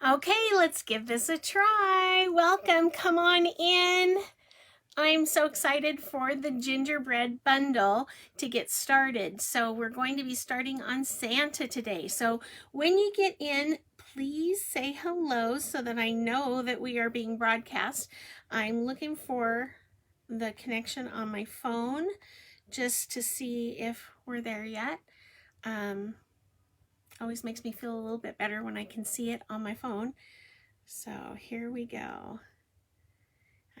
Okay, let's give this a try. Welcome, come on in. I'm so excited for the gingerbread bundle to get started. So we're going to be starting on Santa today. So when you get in, please say hello so that I know that we are being broadcast. I'm looking for the connection on my phone just to see if we're there yet. Always makes me feel a little bit better when I can see it on my phone. So here we go.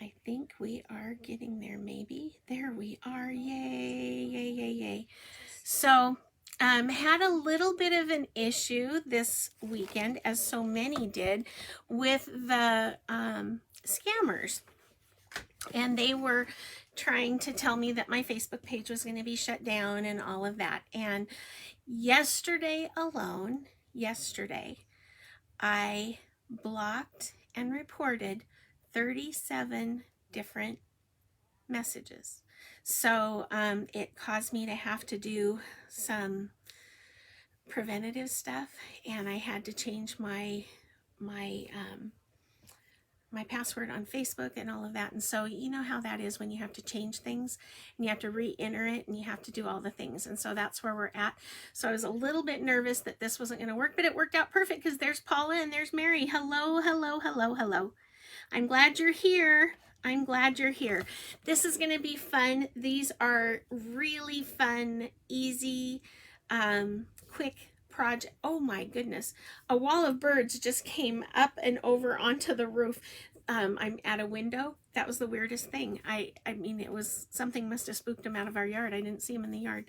I think we are getting there, maybe. There we are. Yay, yay, yay, yay. So, had a little bit of an issue this weekend, as so many did, with the scammers. And they were trying to tell me that my Facebook page was going to be shut down and all of that. And yesterday alone, I blocked and reported 37 different messages. So it caused me to have to do some preventative stuff, and I had to change my password on Facebook and all of that. And so you know how that is when you have to change things and you have to re-enter it and you have to do all the things. And so that's where we're at. So I was a little bit nervous that this wasn't going to work, but it worked out perfect because there's Paula and there's Mary. Hello, hello, hello, hello. I'm glad you're here. I'm glad you're here. This is going to be fun. These are really fun, easy, quick project. Oh my goodness. A wall of birds just came up and over onto the roof. I'm at a window. That was the weirdest thing. I mean, it was something must have spooked them out of our yard. I didn't see them in the yard.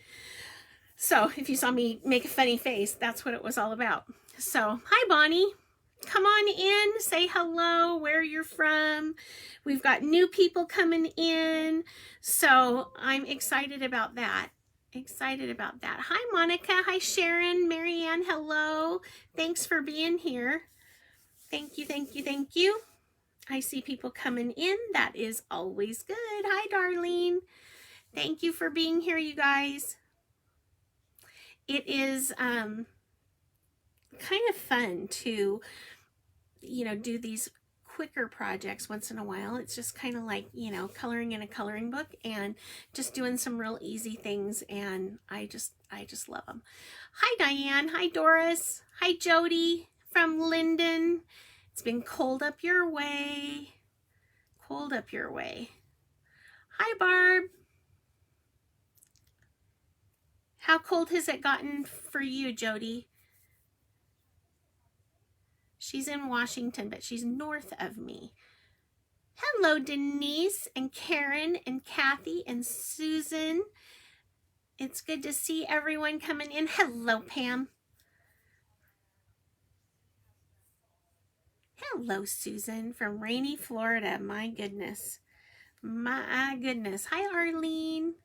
So if you saw me make a funny face, that's what it was all about. So, hi Bonnie. Come on in, say hello, where you're from. We've got new people coming in. So I'm excited about that. Hi, Monica. Hi, Sharon. Marianne, hello. Thanks for being here. Thank you, thank you, thank you. I see people coming in. That is always good. Hi, Darlene. Thank you for being here, you guys. It is kind of fun to, do these quicker projects once in a while. It's just kind of like, coloring in a coloring book and just doing some real easy things, and I just love them. Hi Diane, hi Doris, hi Jody from Linden. It's been cold up your way. Hi Barb. How cold has it gotten for you, Jody? She's in Washington, but she's north of me. Hello, Denise and Karen and Kathy and Susan. It's good to see everyone coming in. Hello, Pam. Hello, Susan from rainy Florida. My goodness. Hi, Arlene.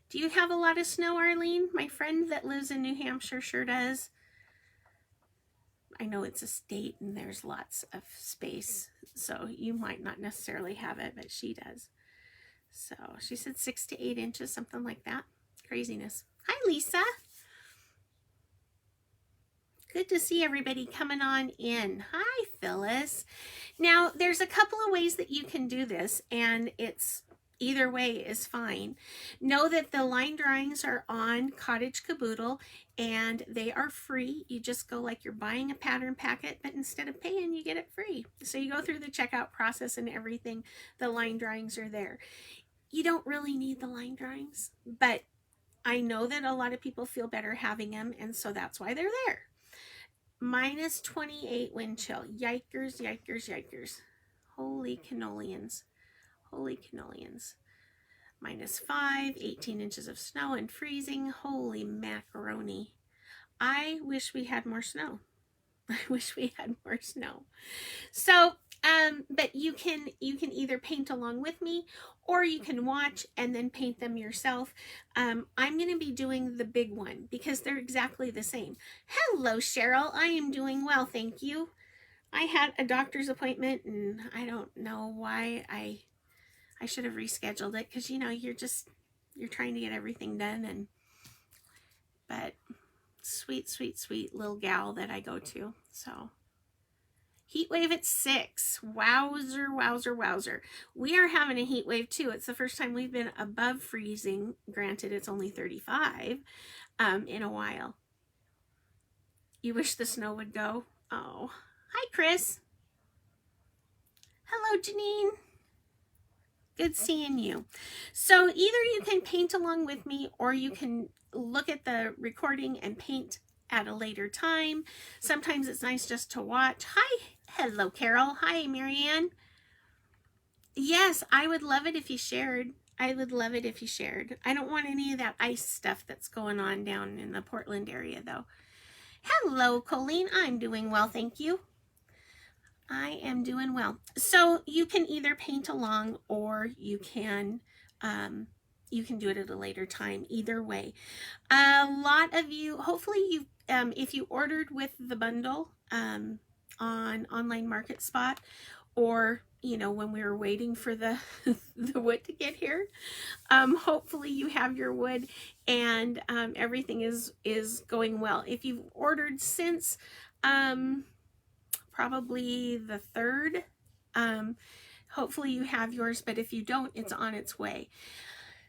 Do you have a lot of snow, Arlene? My friend that lives in New Hampshire sure does. I know it's a state and there's lots of space, so you might not necessarily have it, but she does. So she said 6 to 8 inches, something like that. Craziness. Hi, Lisa. Good to see everybody coming on in. Hi, Phyllis. Now, there's a couple of ways that you can do this, and it's either way is fine. Know that the line drawings are on Cottage Caboodle, and they are free. You just go like you're buying a pattern packet, but instead of paying, you get it free. So you go through the checkout process and everything. The line drawings are there. You don't really need the line drawings, but I know that a lot of people feel better having them, and so that's why they're there. Minus 28 wind chill. Yikers, yikers, yikers. Holy cannolians. Holy cannolians. Minus 5, 18 inches of snow and freezing. Holy macaroni. I wish we had more snow. So, but you can either paint along with me, or you can watch and then paint them yourself. I'm going to be doing the big one because they're exactly the same. Hello, Cheryl. I am doing well, thank you. I had a doctor's appointment, and I don't know why I should have rescheduled it, because you're trying to get everything done, but sweet little gal that I go to. So Heat wave at 6. Wowzer, wowzer, wowzer. We are having a heat wave too. It's the first time we've been above freezing. Granted, it's only 35 in a while. You wish the snow would go? Oh, hi, Chris. Hello, Janine. Good seeing you. So either you can paint along with me, or you can look at the recording and paint at a later time. Sometimes it's nice just to watch. Hi, hello, Carol. Hi, Marianne. Yes, I would love it if you shared. I would love it if you shared. I don't want any of that ice stuff that's going on down in the Portland area, though. Hello, Colleen. I'm doing well, thank you. I am doing well. So you can either paint along, or you can do it at a later time. Either way, a lot of you, hopefully you, if you ordered with the bundle on Online Market Spot, or you know, when we were waiting for the the wood to get here, hopefully you have your wood and everything is going well. If you've ordered since probably the 3rd, hopefully you have yours, but if you don't, it's on its way.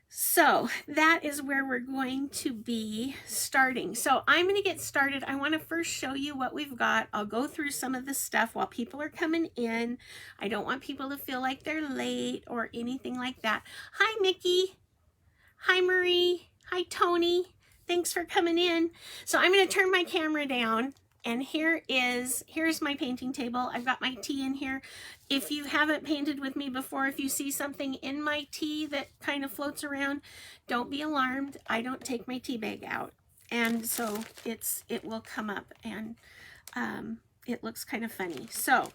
So that is where we're going to be starting. So I'm going to get started. I want to first show you what we've got. I'll go through some of the stuff while people are coming in. I don't want people to feel like they're late or anything like that. Hi, Mickey. Hi, Marie. Hi, Tony. Thanks for coming in. So I'm going to turn my camera down. And here's my painting table. I've got my tea in here. If you haven't painted with me before, if you see something in my tea that kind of floats around, don't be alarmed. I don't take my tea bag out. And so it will come up, and it looks kind of funny. So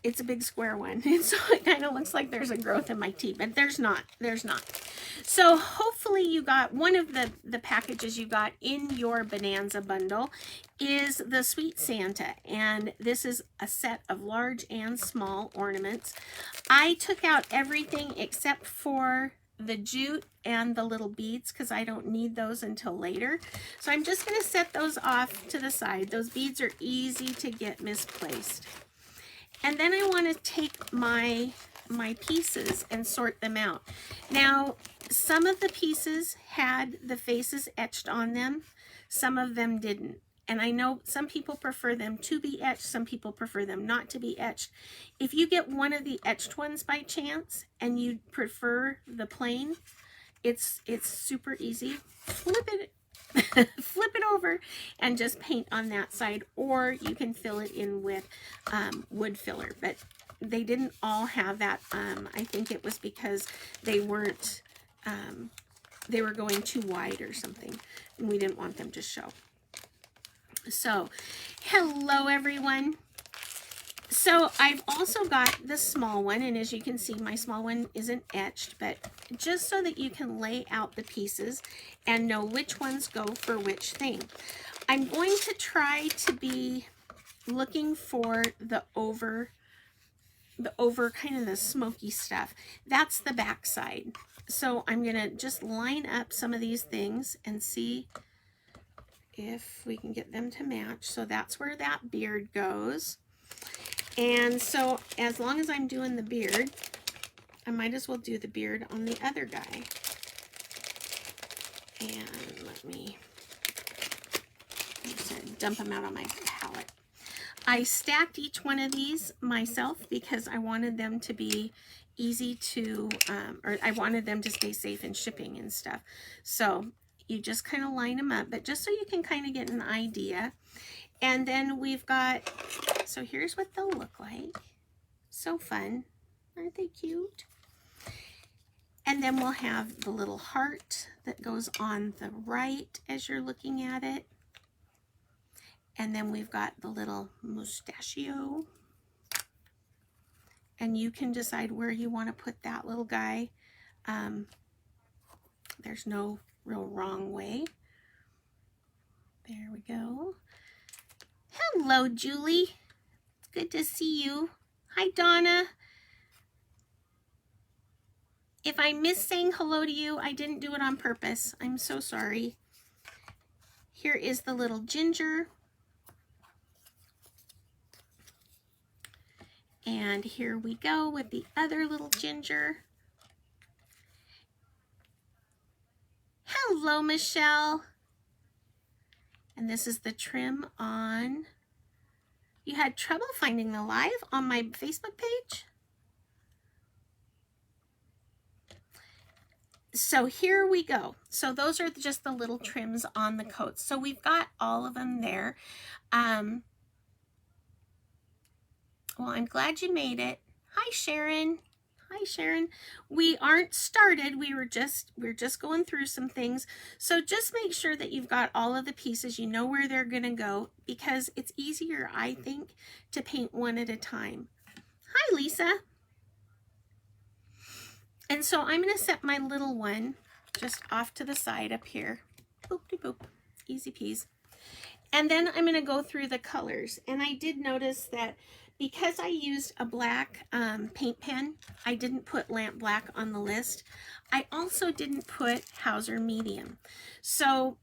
it's a big square one. And so it kind of looks like there's a growth in my tea, but there's not. There's not. So hopefully you got one of the packages you got in your Bonanza bundle is the Sweet Santa, and this is a set of large and small ornaments. I took out everything except for the jute and the little beads because I don't need those until later. So I'm just going to set those off to the side. Those beads are easy to get misplaced. And then I want to take my pieces and sort them out. Now, some of the pieces had the faces etched on them. Some of them didn't. And I know some people prefer them to be etched. Some people prefer them not to be etched. If you get one of the etched ones by chance and you prefer the plain, it's super easy. Flip it over and just paint on that side, or you can fill it in with wood filler. But they didn't all have that. I think it was because they weren't, they were going too wide or something, and we didn't want them to show. So, hello everyone. So I've also got the small one, and as you can see, my small one isn't etched, but just so that you can lay out the pieces and know which ones go for which thing. I'm going to try to be looking for the over kind of the smoky stuff. That's the back side. So I'm going to just line up some of these things and see if we can get them to match. So that's where that beard goes. And so as long as I'm doing the beard, I might as well do the beard on the other guy. And let me just dump them out on my palette. I stacked each one of these myself because I wanted them to be easy to, or I wanted them to stay safe in shipping and stuff. So you just kind of line them up, but just so you can kind of get an idea. And then we've got, so here's what they'll look like. So fun. Aren't they cute? And then we'll have the little heart that goes on the right as you're looking at it. And then we've got the little mustachio. And you can decide where you want to put that little guy. There's no real wrong way. There we go. Hello, Julie. It's good to see you. Hi, Donna. If I missed saying hello to you, I didn't do it on purpose. I'm so sorry. Here is the little ginger. And here we go with the other little ginger. Hello, Michelle. And this is the trim on. You had trouble finding the live on my Facebook page? So here we go. So those are just the little trims on the coats. So we've got all of them there. Well, I'm glad you made it. Hi, Sharon. Hi, Sharon. We aren't started. We're just going through some things. So just make sure that you've got all of the pieces. You know where they're going to go, because it's easier, I think, to paint one at a time. Hi, Lisa. And so I'm going to set my little one just off to the side up here. Boop-de-boop. Easy peas. And then I'm going to go through the colors. And I did notice that because I used a black paint pen, I didn't put lamp black on the list. I also didn't put Hauser medium. So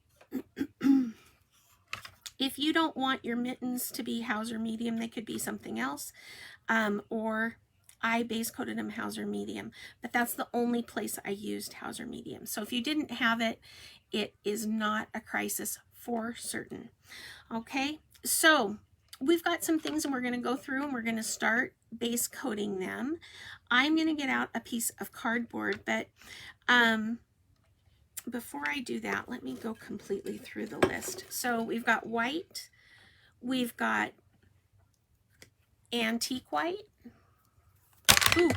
if you don't want your mittens to be Hauser medium, they could be something else. Or I base coated them Hauser medium, but that's the only place I used Hauser medium. So if you didn't have it, it is not a crisis for certain. Okay, so we've got some things and we're going to go through and we're going to start base coating them. I'm going to get out a piece of cardboard, but before I do that, let me go completely through the list. So we've got white, we've got antique white. Ooh,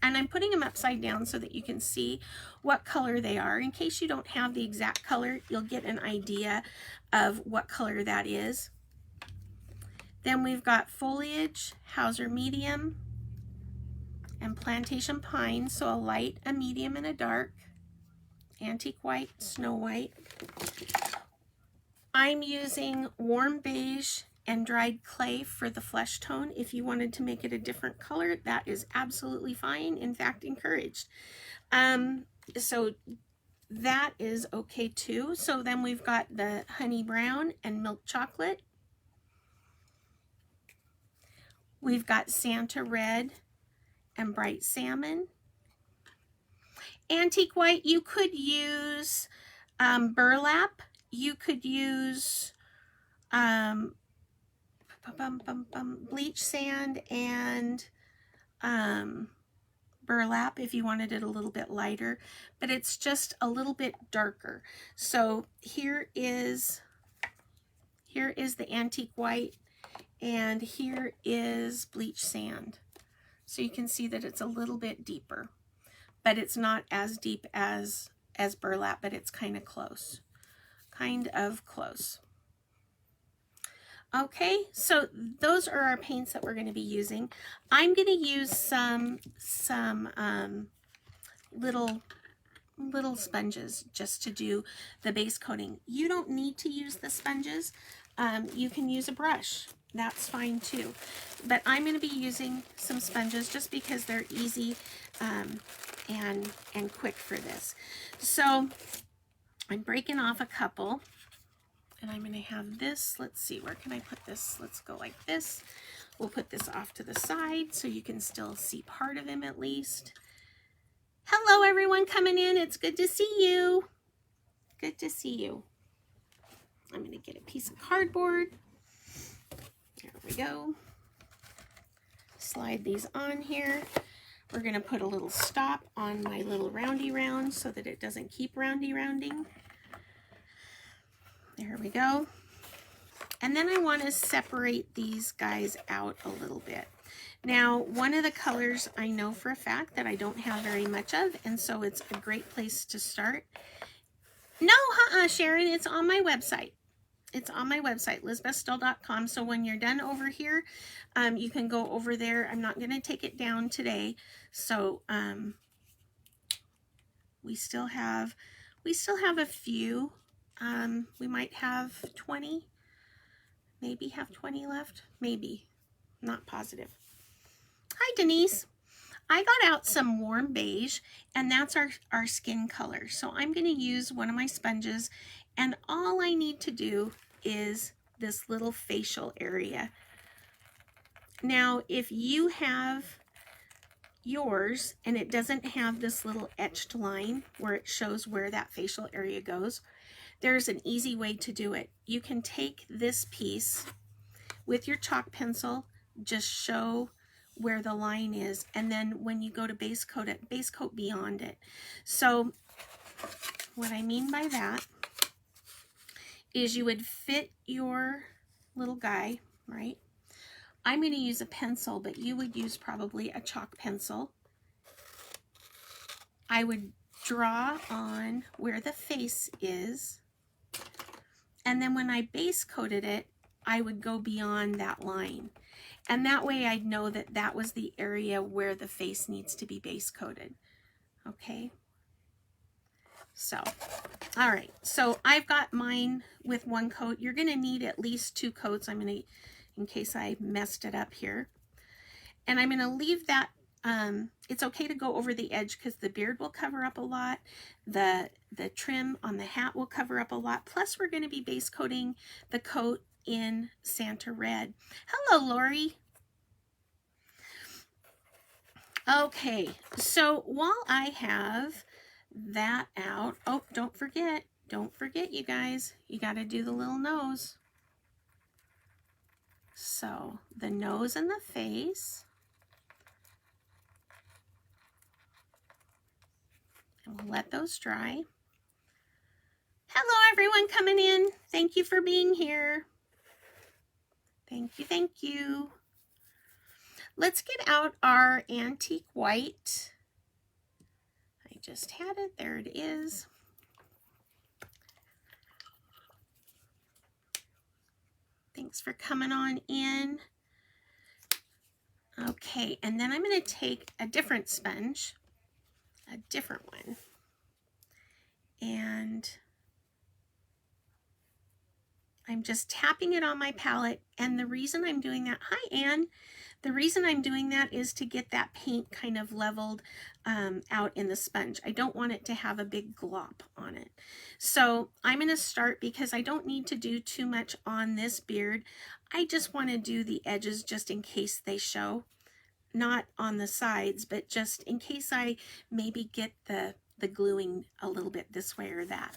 and I'm putting them upside down so that you can see what color they are. In case you don't have the exact color, you'll get an idea of what color that is. Then we've got foliage, Hauser medium, and plantation pine, so a light, a medium, and a dark. Antique white, snow white. I'm using warm beige and dried clay for the flesh tone. If you wanted to make it a different color, that is absolutely fine. In fact, encouraged. So that is okay too. So then we've got the honey brown and milk chocolate. We've got Santa red and bright salmon. Antique white, you could use burlap. You could use bleach sand and burlap if you wanted it a little bit lighter, but it's just a little bit darker. So here is the antique white, and here is bleach sand. So you can see that it's a little bit deeper, but it's not as deep as burlap, but it's kind of close. Okay, so those are our paints that we're going to be using. I'm going to use some little sponges just to do the base coating. You don't need to use the sponges. You can use a brush. That's fine too. But I'm going to be using some sponges just because they're easy and quick for this. So I'm breaking off a couple. And I'm going to have this, let's see, where can I put this? Let's go like this. We'll put this off to the side so you can still see part of him at least. Hello, everyone coming in. It's good to see you. Good to see you. I'm going to get a piece of cardboard. There we go. Slide these on here. We're going to put a little stop on my little roundy round so that it doesn't keep rounding. There we go. And then I want to separate these guys out a little bit. Now, one of the colors I know for a fact that I don't have very much of, and so it's a great place to start. No, Sharon, it's on my website. It's on my website, lisbethstull.com. So when you're done over here, you can go over there. I'm not going to take it down today. So we still have a few. We might have 20, maybe have 20 left, maybe, not positive. Hi, Denise. I got out some warm beige, and that's our skin color. So I'm going to use one of my sponges, and all I need to do is this little facial area. Now, if you have yours and it doesn't have this little etched line where it shows where that facial area goes, there's an easy way to do it. You can take this piece with your chalk pencil, just show where the line is, and then when you go to base coat it, base coat beyond it. So what I mean by that is you would fit your little guy, right? I'm going to use a pencil, but you would use probably a chalk pencil. I would draw on where the face is, and then when I base coated it, I would go beyond that line. And that way I'd know that that was the area where the face needs to be base coated. Okay. So, all right. So I've got mine with one coat. You're going to need at least 2 coats. I'm going to, in case I messed it up here. And I'm going to leave that. It's okay to go over the edge because the beard will cover up a lot. The trim on the hat will cover up a lot. Plus we're going to be base coating the coat in Santa Red. Hello, Lori. Okay, so while I have that out, oh, don't forget, you guys, you got to do the little nose. So the nose and the face. And we'll let those dry. Hello, everyone coming in. Thank you for being here. Thank you, thank you. Let's get out our antique white. I just had it. There it is. Thanks for coming on in. Okay, and then I'm going to take a different sponge, a different one, and I'm just tapping it on my palette. And the reason I'm doing that, hi Anne, the reason I'm doing that is to get that paint kind of leveled out in the sponge. I don't want it to have a big glop on it. So I'm going to start because I don't need to do too much on this beard. I just want to do the edges just in case they show. Not on the sides, but just in case I maybe get the gluing a little bit this way or that.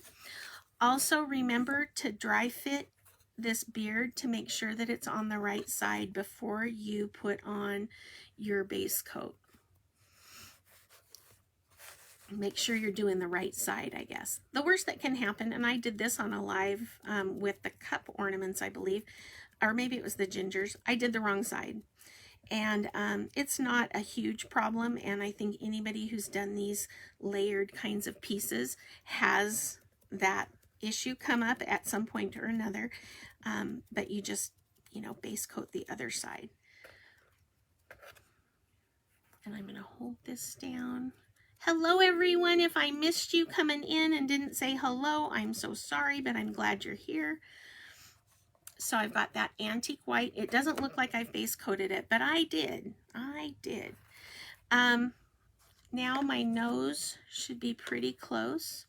Also remember to dry fit this beard to make sure that it's on the right side before you put on your base coat. Make sure you're doing the right side, I guess. The worst that can happen, and I did this on a live with the cup ornaments, I believe, or maybe it was the gingers. I did the wrong side. And it's not a huge problem, and I think anybody who's done these layered kinds of pieces has that issue come up at some point or another, but you just, you know, base coat the other side. And I'm going to hold this down. Hello, everyone. If I missed you coming in and didn't say hello, I'm so sorry, but I'm glad you're here. So I've got that antique white. It doesn't look like I've base coated it, but I did. Now my nose should be pretty close.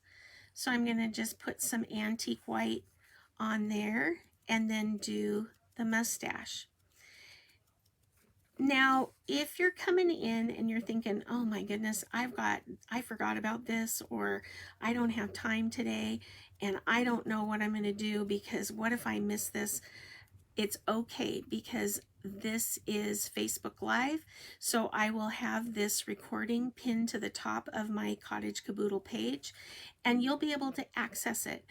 So I'm going to just put some antique white on there and then do the mustache. Now, if you're coming in and you're thinking, oh my goodness, I forgot about this, or I don't have time today and I don't know what I'm going to do because what if I miss this? It's okay because this is Facebook Live. So I will have this recording pinned to the top of my Cottage Caboodle page and you'll be able to access it.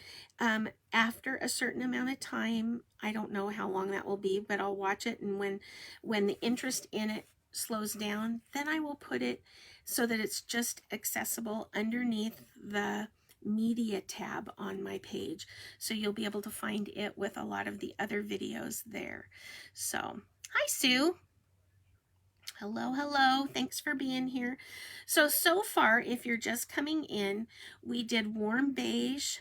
After a certain amount of time, I don't know how long that will be, but I'll watch it, and when the interest in it slows down, then I will put it so that it's just accessible underneath the media tab on my page. So you'll be able to find it with a lot of the other videos there. So, hi Sue. Hello, hello. Thanks for being here. So far, if you're just coming in, we did warm beige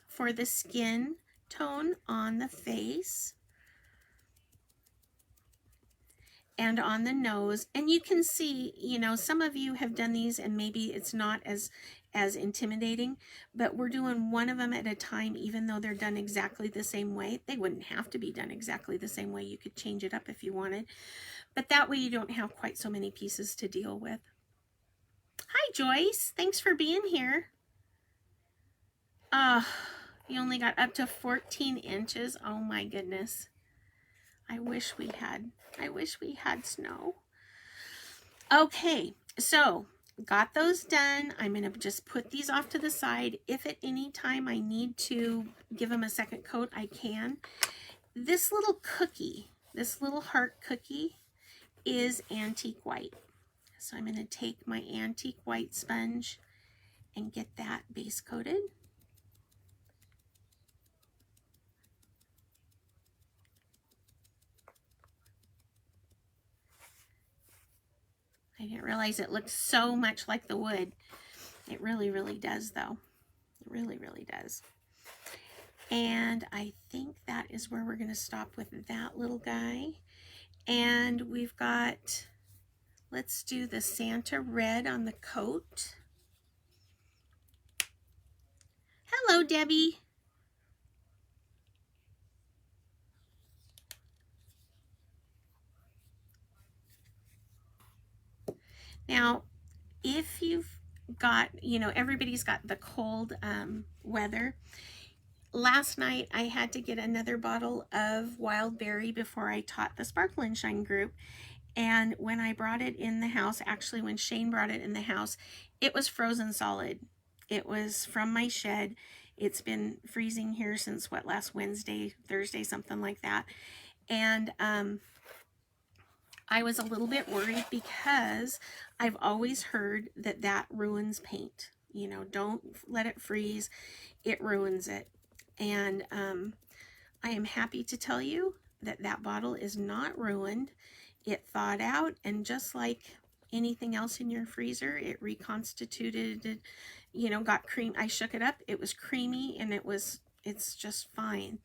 for the skin tone on the face. and on the nose. And you can see, you know, some of you have done these and maybe it's not as intimidating, but we're doing one of them at a time, even though they're done exactly the same way. They wouldn't have to be done exactly the same way. You could change it up if you wanted, but that way you don't have quite so many pieces to deal with. Hi, Joyce. Thanks for being here. You only got up to 14 inches. Oh my goodness. I wish we had snow. Okay, so got those done. I'm going to just put these off to the side. If at any time I need to give them a second coat, I can. This little cookie, this little heart cookie is antique white. So I'm going to take my antique white sponge and get that base coated. I didn't realize it looked so much like the wood. It really, really does though. It really, really does. And I think that is where we're going to stop with that little guy. And we've got, let's do the Santa red on the coat. Hello, Debbie. Now, if you've got, you know, everybody's got the cold weather. Last night I had to get another bottle of wild berry before I taught the Sparkle and Shine group. And when I brought it in the house, actually when Shane brought it in the house, it was frozen solid. It was from my shed. It's been freezing here since what, last Wednesday, Thursday, something like that. And I was a little bit worried because I've always heard that that ruins paint. You know, don't let it freeze. It ruins it. And I am happy to tell you that that bottle is not ruined. It thawed out, and just like anything else in your freezer, it reconstituted, you know, got cream. I shook it up. It was creamy, and it's just fine.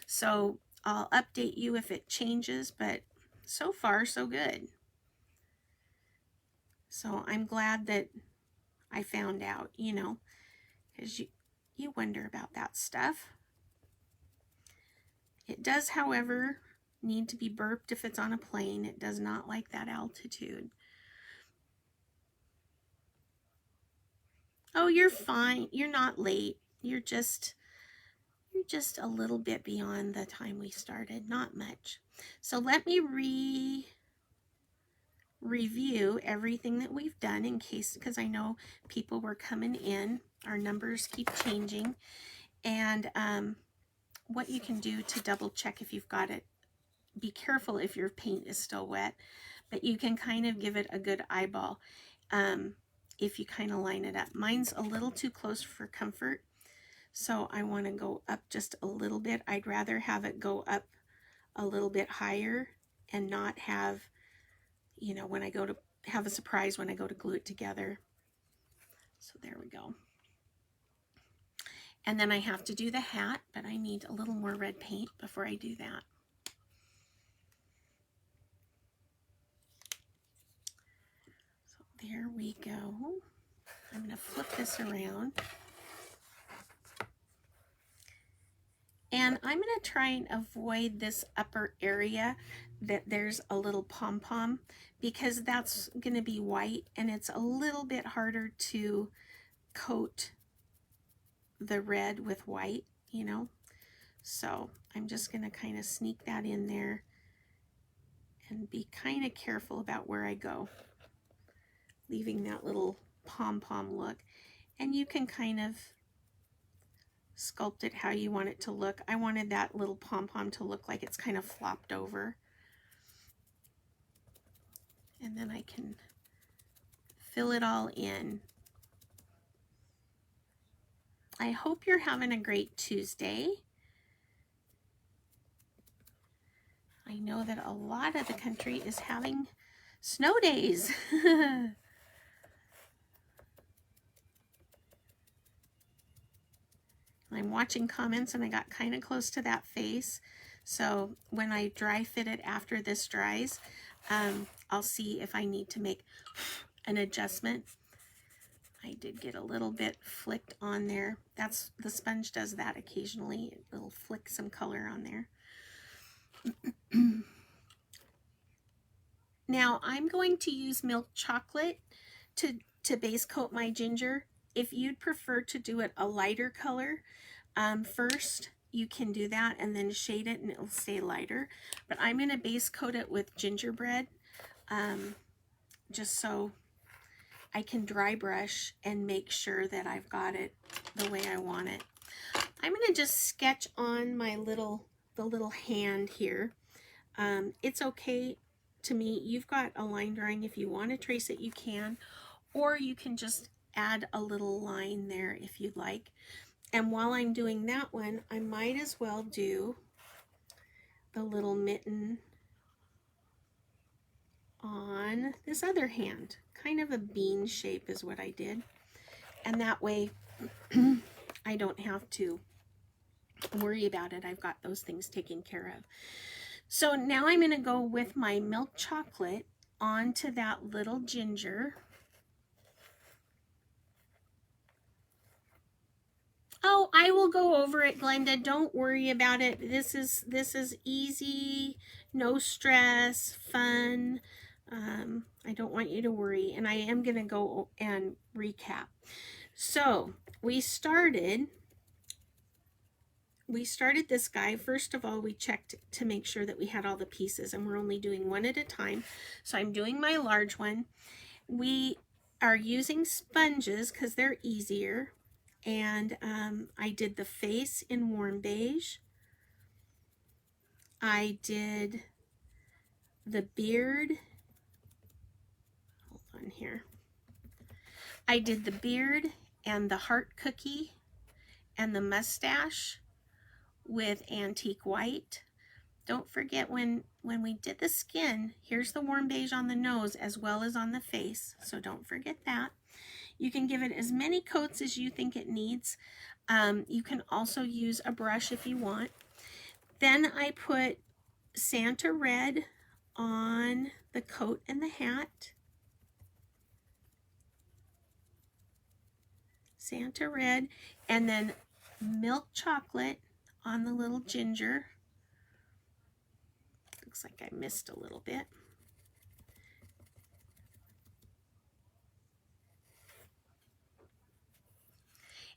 So I'll update you if it changes, but so far so good. So I'm glad that I found out, you know, because you wonder about that stuff. It does, however, need to be burped if it's on a plane. It does not like that altitude. Oh, you're fine. You're not late. You're just a little bit beyond the time we started. Not much. So let me review everything that we've done in case, because I know people were coming in. Our numbers keep changing. And what you can do to double check if you've got it. Be careful if your paint is still wet, but you can kind of give it a good eyeball if you kind of line it up. Mine's a little too close for comfort, so I want to go up just a little bit. I'd rather have it go up a little bit higher and not have, you know, when I go to have a surprise when I go to glue it together. So there we go. And then I have to do the hat, but I need a little more red paint before I do that. So there we go. I'm going to flip this around. And I'm going to try and avoid this upper area that there's a little pom-pom, because that's going to be white and it's a little bit harder to coat the red with white, you know. So I'm just going to kind of sneak that in there and be kind of careful about where I go, leaving that little pom-pom look. And you can kind of sculpt it how you want it to look. I wanted that little pom-pom to look like it's kind of flopped over. And then I can fill it all in. I hope you're having a great Tuesday. I know that a lot of the country is having snow days. I'm watching comments and I got kind of close to that face. So when I dry fit it after this dries, I'll see if I need to make an adjustment. I did get a little bit flicked on there. That's, the sponge does that occasionally. It'll flick some color on there. Now I'm going to use milk chocolate to base coat my ginger. If you'd prefer to do it a lighter color first, you can do that and then shade it and it'll stay lighter. But I'm going to base coat it with gingerbread just so I can dry brush and make sure that I've got it the way I want it. I'm going to just sketch on my the little hand here. It's okay to me. You've got a line drawing. If you want to trace it, you can, or you can just add a little line there if you'd like. And while I'm doing that one, I might as well do the little mitten on this other hand. Kind of a bean shape is what I did. And that way I don't have to worry about it. I've got those things taken care of. So now I'm going to go with my milk chocolate onto that little ginger. Oh, I will go over it, Glenda. Don't worry about it. This is easy, no stress, fun. I don't want you to worry, and I am going to go and recap. So we started this guy. First of all, we checked to make sure that we had all the pieces, and we're only doing one at a time. So I'm doing my large one. We are using sponges because they're easier. And I did the face in warm beige. I did the beard. Hold on here. I did the beard and the heart cookie and the mustache with antique white. Don't forget when we did the skin, here's the warm beige on the nose as well as on the face. So don't forget that. You can give it as many coats as you think it needs. You can also use a brush if you want. Then I put Santa red on the coat and the hat. Santa red, and then milk chocolate on the little ginger. Looks like I missed a little bit.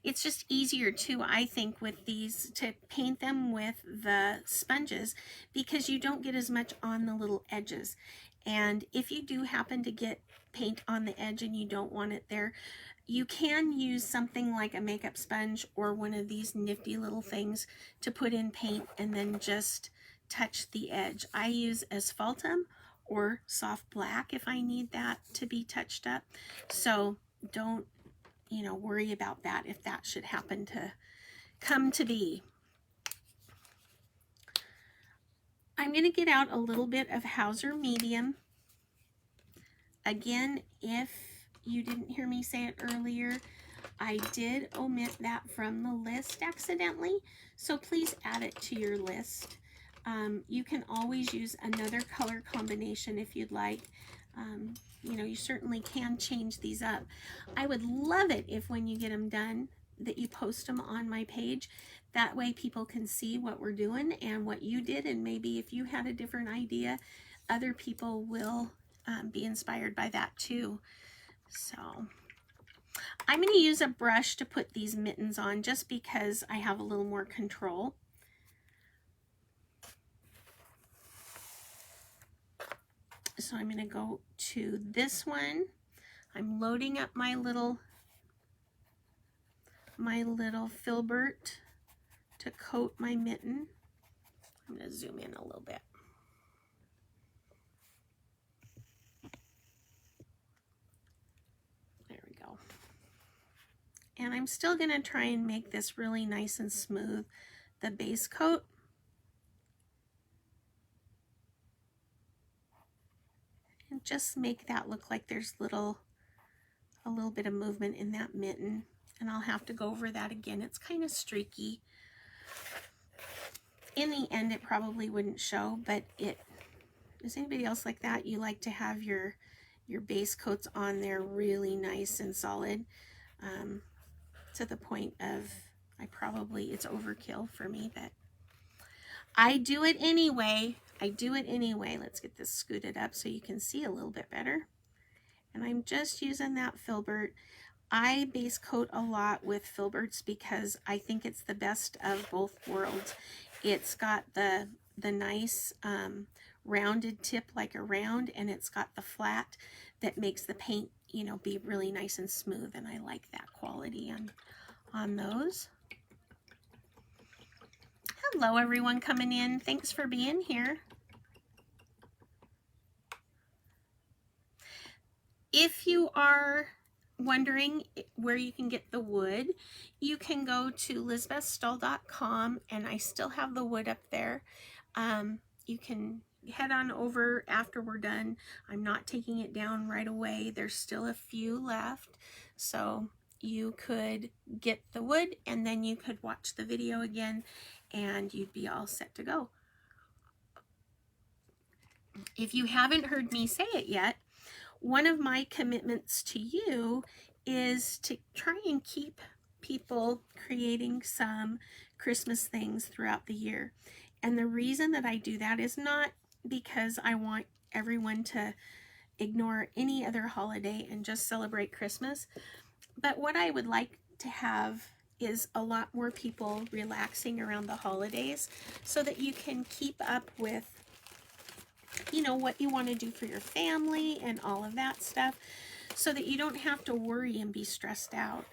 It's just easier too, I think, with these to paint them with the sponges because you don't get as much on the little edges. And if you do happen to get paint on the edge and you don't want it there, you can use something like a makeup sponge or one of these nifty little things to put in paint and then just touch the edge. I use asphaltum or soft black if I need that to be touched up. So don't worry about that if that should happen to come to be. I'm going to get out a little bit of Hauser Medium. Again, if you didn't hear me say it earlier, I did omit that from the list accidentally, so please add it to your list. You can always use another color combination if you'd like. You certainly can change these up. I would love it if when you get them done that you post them on my page. That way people can see what we're doing and what you did, and maybe if you had a different idea, other people will be inspired by that too. So I'm going to use a brush to put these mittens on just because I have a little more control. So I'm going to go to this one. I'm loading up my little filbert to coat my mitten. I'm going to zoom in a little bit. There we go. And I'm still going to try and make this really nice and smooth, the base coat. And just make that look like there's a little bit of movement in that mitten. And I'll have to go over that again. It's kind of streaky. in the end, it probably wouldn't show, but is anybody else like that? You like to have your base coats on there really nice and solid, to the point of, it's overkill for me, but I do it anyway. Let's get this scooted up so you can see a little bit better. And I'm just using that filbert. I base coat a lot with filberts because I think it's the best of both worlds. It's got the nice rounded tip like a round, and it's got the flat that makes the paint, you know, be really nice and smooth, and I like that quality on those. Hello everyone coming in. Thanks for being here. If you are wondering where you can get the wood, you can go to lisbethstull.com, and I still have the wood up there. You can head on over after we're done. I'm not taking it down right away. There's still a few left, so you could get the wood and then you could watch the video again and you'd be all set to go. If you haven't heard me say it yet, one of my commitments to you is to try and keep people creating some Christmas things throughout the year. And the reason that I do that is not because I want everyone to ignore any other holiday and just celebrate Christmas, but what I would like to have is a lot more people relaxing around the holidays so that you can keep up with, you know, what you want to do for your family and all of that stuff, so that you don't have to worry and be stressed out.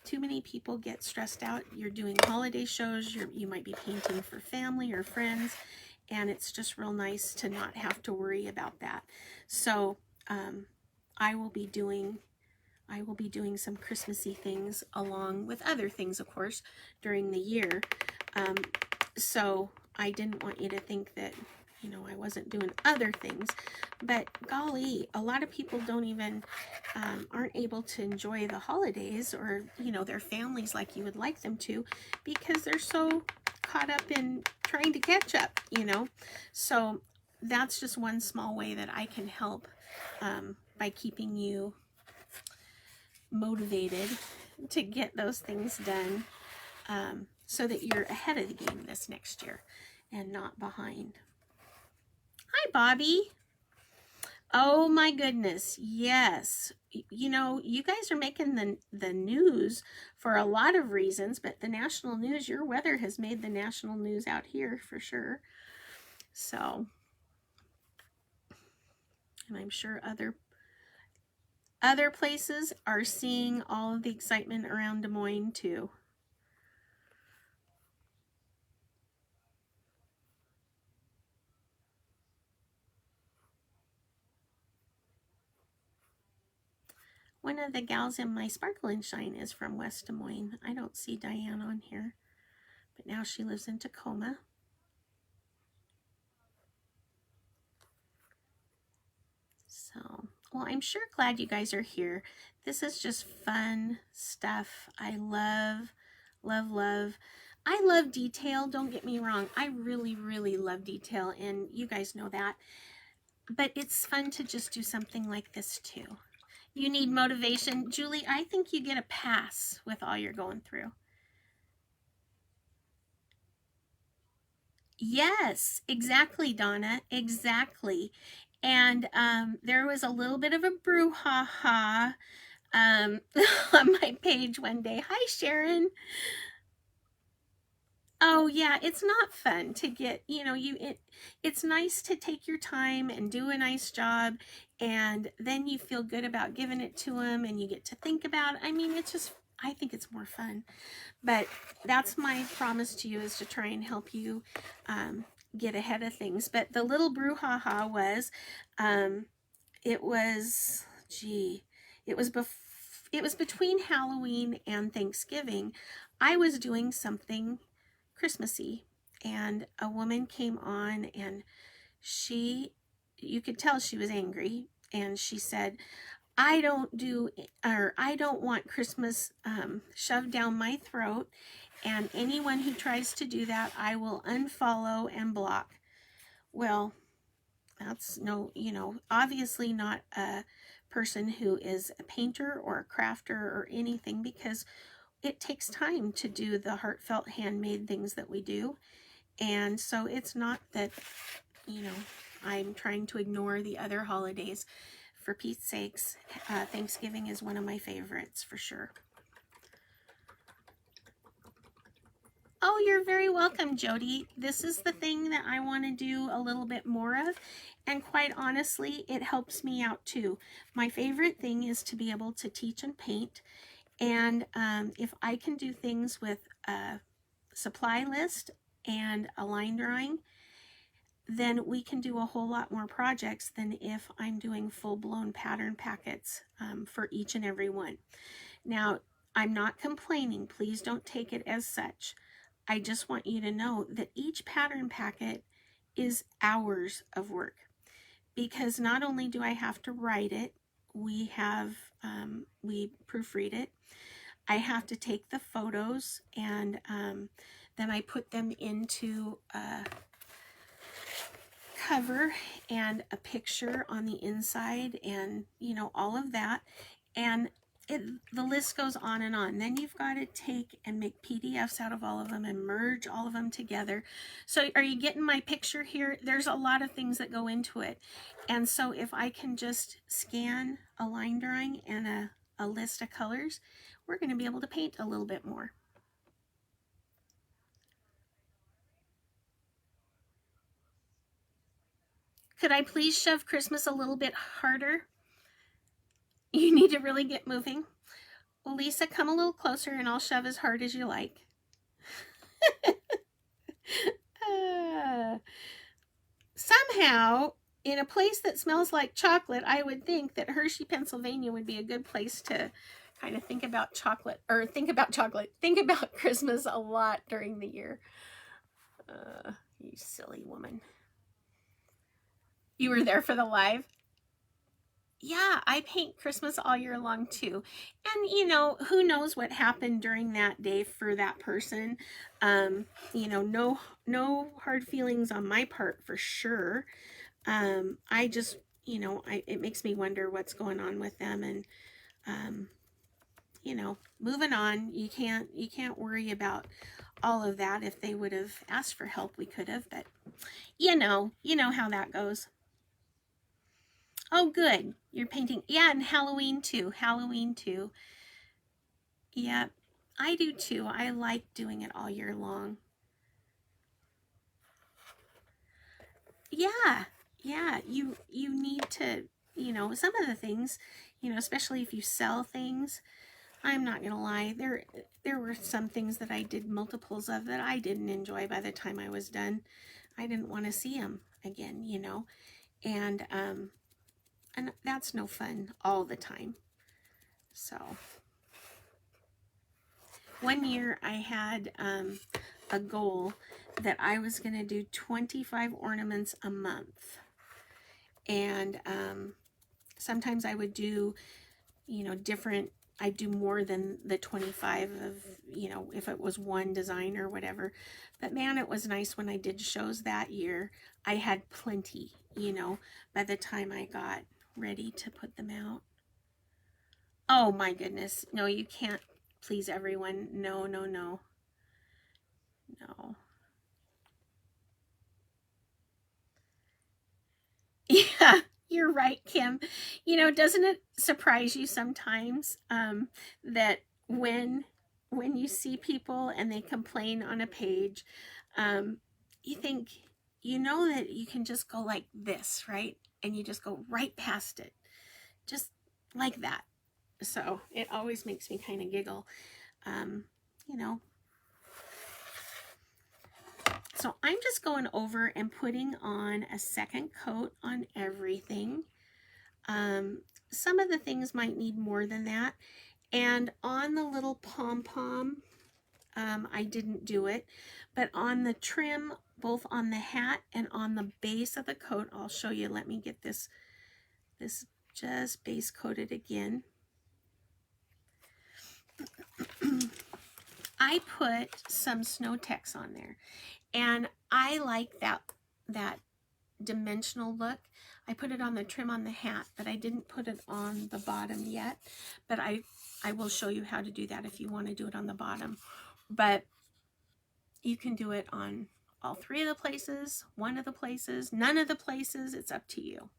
Too many people get stressed out. You're doing holiday shows, you might be painting for family or friends, and it's just real nice to not have to worry about that. So I will be doing some Christmassy things along with other things, of course, during the year. So I didn't want you to think that, you know, I wasn't doing other things, but golly, a lot of people don't even, aren't able to enjoy the holidays or, you know, their families like you would like them to, because they're so caught up in trying to catch up, you know. So that's just one small way that I can help, by keeping you motivated to get those things done, so that you're ahead of the game this next year and not behind. Hi, Bobby. Oh my goodness, yes. You know, you guys are making the news for a lot of reasons, but the national news, your weather has made the national news out here for sure. So, and I'm sure other places are seeing all of the excitement around Des Moines too. One of the gals in my Sparkle and Shine is from West Des Moines. I don't see Diane on here, but now she lives in Tacoma. So, well, I'm sure glad you guys are here. This is just fun stuff. I love, love, love. I love detail, don't get me wrong. I really, really love detail, and you guys know that. But it's fun to just do something like this too. You need motivation. Julie, I think you get a pass with all you're going through. Yes, exactly, Donna, exactly. And there was a little bit of a brouhaha on my page one day. Hi, Sharon. Oh yeah, it's not fun to get, you know, it's nice to take your time and do a nice job, and then you feel good about giving it to them and you get to think about it. I mean, it's just, I think it's more fun. But that's my promise to you, is to try and help you get ahead of things. But the little brouhaha was, it was between Halloween and Thanksgiving. I was doing something Christmassy, and a woman came on, and you could tell she was angry, and she said, I don't want Christmas shoved down my throat, And anyone who tries to do that, I will unfollow and block. Well, that's no, obviously not a person who is a painter or a crafter or anything, because it takes time to do the heartfelt handmade things that we do. And so it's not that, I'm trying to ignore the other holidays. For Pete's sakes, Thanksgiving is one of my favorites for sure. Oh, you're very welcome, Jody. This is the thing that I want to do a little bit more of. And quite honestly, it helps me out too. My favorite thing is to be able to teach and paint. And if I can do things with a supply list and a line drawing, then we can do a whole lot more projects than if I'm doing full-blown pattern packets for each and every one. Now, I'm not complaining. Please don't take it as such. I just want you to know that each pattern packet is hours of work, because not only do I have to write it, we proofread it. I have to take the photos and then I put them into a cover and a picture on the inside, and all of that, and the list goes on and on. Then you've got to take and make PDFs out of all of them and merge all of them together. So are you getting my picture here? There's a lot of things that go into it. And so if I can just scan a line drawing and a list of colors, we're going to be able to paint a little bit more. Could I please shove Christmas a little bit harder? You need to really get moving. Well, Lisa, come a little closer and I'll shove as hard as you like. Somehow, in a place that smells like chocolate, I would think that Hershey, Pennsylvania would be a good place to kind of think about chocolate, think about Christmas a lot during the year. You silly woman. You were there for the live? Yeah, I paint Christmas all year long too. And who knows what happened during that day for that person. No hard feelings on my part for sure. I just, it makes me wonder what's going on with them, and moving on. You can't worry about all of that. If they would have asked for help, we could have, but you know how that goes. Oh, good. You're painting. Yeah, and Halloween too. Yeah, I do too. I like doing it all year long. Yeah. You need to, some of the things, especially if you sell things, I'm not going to lie. There were some things that I did multiples of that I didn't enjoy by the time I was done. I didn't want to see them again, and that's no fun all the time. So one year I had a goal that I was going to do 25 ornaments a month. And sometimes I would do, I'd do more than the 25 of, if it was one design or whatever. But man, it was nice when I did shows that year. I had plenty, by the time I got ready to put them out. Oh my goodness. No, you can't please everyone. No. Yeah, you're right, Kim. Doesn't it surprise you sometimes that when you see people and they complain on a page, you think, that you can just go like this, right? And you just go right past it, just like that. So it always makes me kind of giggle, So I'm just going over and putting on a second coat on everything. Some of the things might need more than that. And on the little pom-pom, I didn't do it. But on the trim, both on the hat and on the base of the coat, I'll show you. Let me get this just base coated again. I put some snow text on there, and I like that dimensional look. I put it on the trim on the hat, but I didn't put it on the bottom yet. But I will show you how to do that if you want to do it on the bottom. But you can do it on all three of the places, one of the places, none of the places. It's up to you.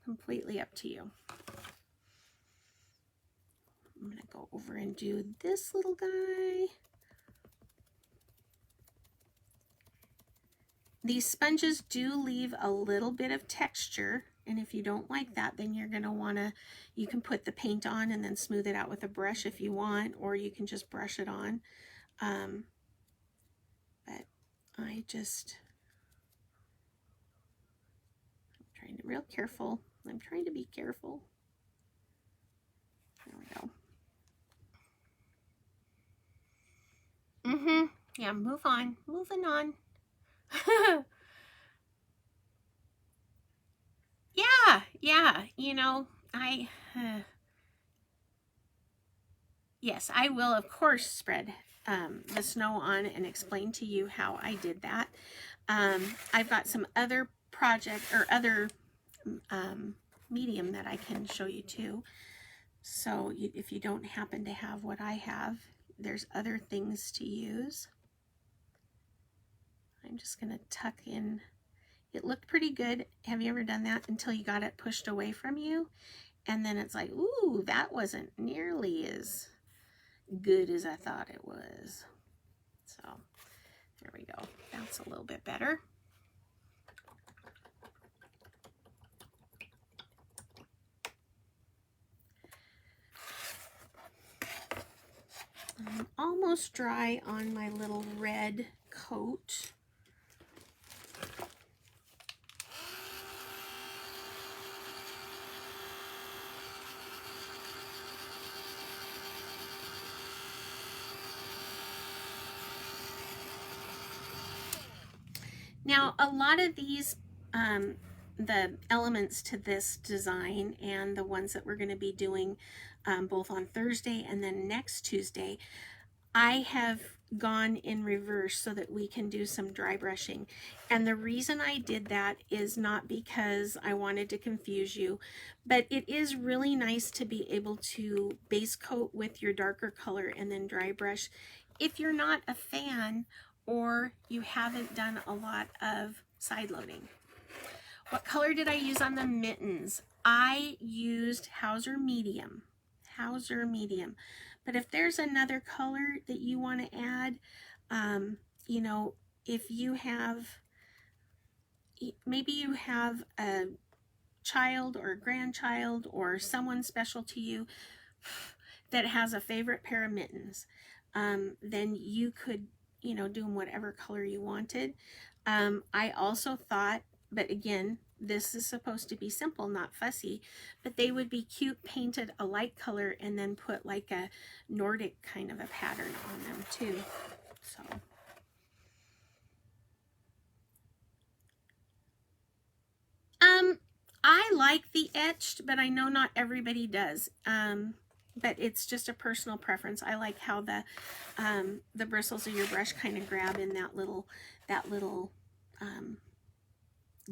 Completely up to you. I'm going to go over and do this little guy. These sponges do leave a little bit of texture, and if you don't like that, then you're going to want to, you can put the paint on and then smooth it out with a brush if you want, or you can just brush it on. But I'm trying to be real careful. I'm trying to be careful. There we go. Yeah, move on. Moving on. Yeah, you know, yes, I will, of course, spread the snow on and explain to you how I did that. I've got some other project or other medium that I can show you too. So if you don't happen to have what I have, there's other things to use. I'm just going to tuck in. It looked pretty good. Have you ever done that until you got it pushed away from you? And then it's like, ooh, that wasn't nearly as good as I thought it was. So there we go. That's a little bit better. I'm almost dry on my little red coat. Now, a lot of these, the elements to this design and the ones that we're going to be doing both on Thursday and then next Tuesday, I have gone in reverse so that we can do some dry brushing. And the reason I did that is not because I wanted to confuse you, but it is really nice to be able to base coat with your darker color and then dry brush. If you're not a fan or you haven't done a lot of side loading. What color did I use on the mittens? I used Hauser Medium. Hauser Medium. But if there's another color that you want to add, you know, if you have, maybe you have a child or a grandchild or someone special to you that has a favorite pair of mittens, then you could, you know, do them whatever color you wanted. I also thought, but again, this is supposed to be simple, not fussy, but they would be cute painted a light color and then put like a Nordic kind of a pattern on them too. So I like the etched, but I know not everybody does. But it's just a personal preference. I like how the bristles of your brush kind of grab in that little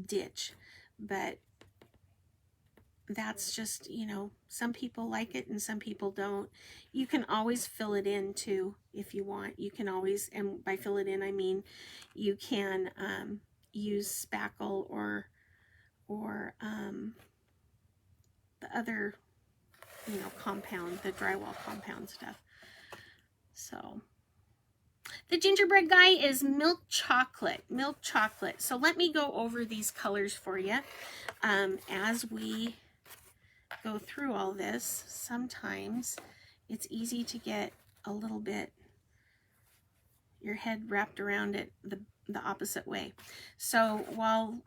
ditch. But that's just, you know, some people like it and some people don't. You can always fill it in too if you want. You can always, and by fill it in I mean you can use spackle or the other, you know, compound, the drywall compound stuff. So the gingerbread guy is milk chocolate. So let me go over these colors for you as we go through all this. Sometimes it's easy to get a little bit your head wrapped around it the opposite way. So while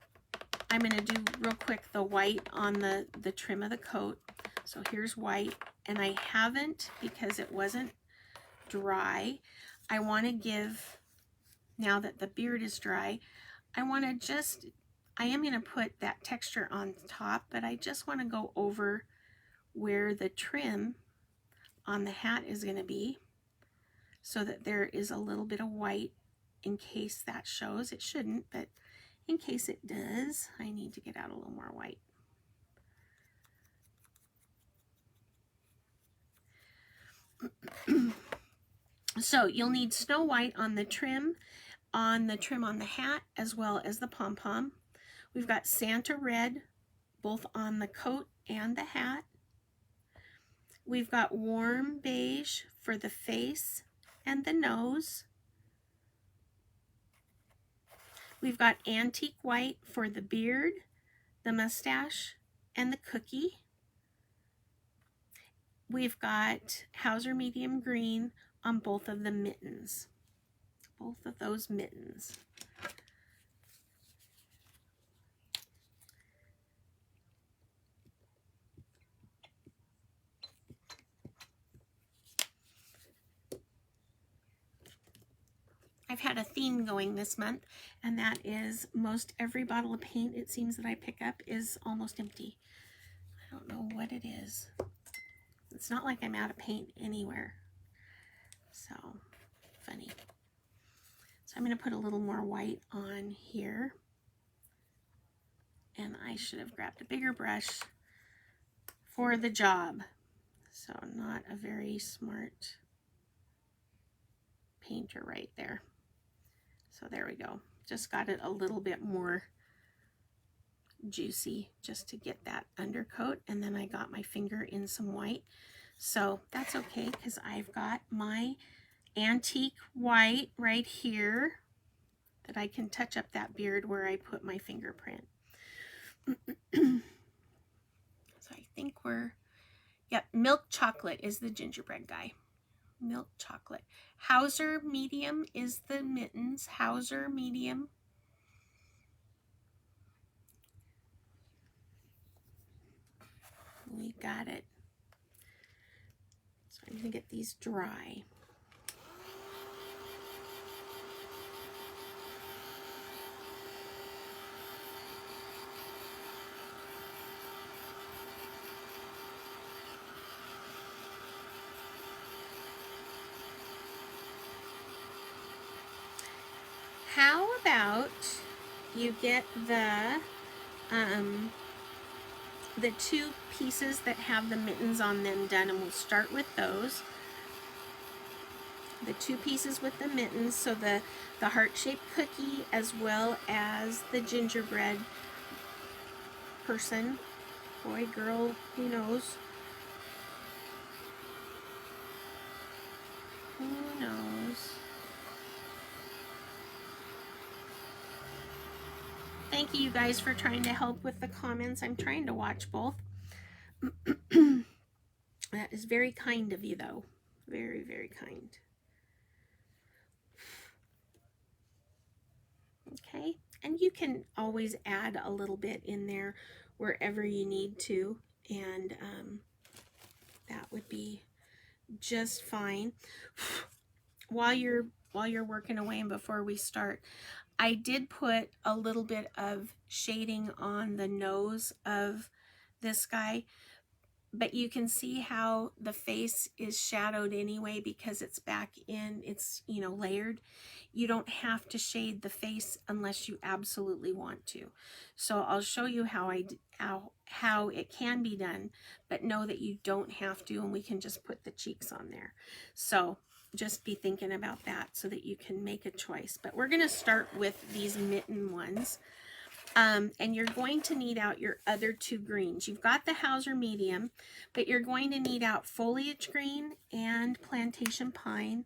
I'm going to do real quick the white on the trim of the coat. So here's white, and I haven't, because it wasn't dry, I want to give, now that the beard is dry, I want to just, I am going to put that texture on top, but I just want to go over where the trim on the hat is going to be. so that there is a little bit of white in case that shows. It shouldn't, but in case it does, I need to get out a little more white. So you'll need Snow White on the trim on the hat, as well as the pom-pom. We've got Santa Red both on the coat and the hat. We've got warm beige for the face and the nose. We've got antique white for the beard, the mustache, and the cookie. We've got Hauser medium green on both of the mittens. Both of those mittens. I've had a theme going this month, and that is most every bottle of paint it seems that I pick up is almost empty. I don't know what it is. It's not like I'm out of paint anywhere. So, funny. So I'm going to put a little more white on here. And I should have grabbed a bigger brush for the job. So not a very smart painter right there. So there we go. Just got it a little bit more juicy just to get that undercoat. And then I got my finger in some white. So that's okay because I've got my antique white right here that I can touch up that beard where I put my fingerprint. So I think yep, milk chocolate is the gingerbread guy. Milk chocolate. Hauser medium is the mittens. Hauser medium. We got it. So I'm going to get these dry. How about you get the two pieces that have the mittens on them done, and we'll start with those. The two pieces with the mittens, so the heart-shaped cookie as well as the gingerbread person, boy, girl, who knows? Who knows? Thank you guys for trying to help with the comments. I'm trying to watch both. That is very kind of you, though. Very, very kind. Okay, and you can always add a little bit in there wherever you need to, and that would be just fine. While you're working away and before we start, I did put a little bit of shading on the nose of this guy, but you can see how the face is shadowed anyway because it's back in, it's, you know, layered. You don't have to shade the face unless you absolutely want to. So I'll show you how it can be done, but know that you don't have to, and we can just put the cheeks on there. So just be thinking about that so that you can make a choice. But we're going to start with these mitten ones. And you're going to need out your other two greens. You've got the Hauser medium, but you're going to need out foliage green and plantation pine.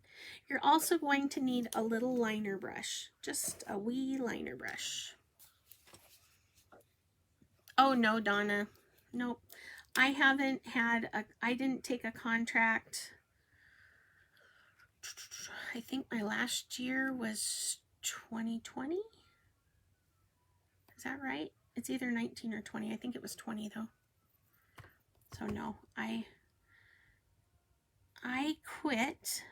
You're also going to need a little liner brush, just a wee liner brush. Oh no, Donna, nope. I didn't take a contract. I think my last year was 2020. Is that right? It's either 19 or 20. I think it was 20 though. So no, I quit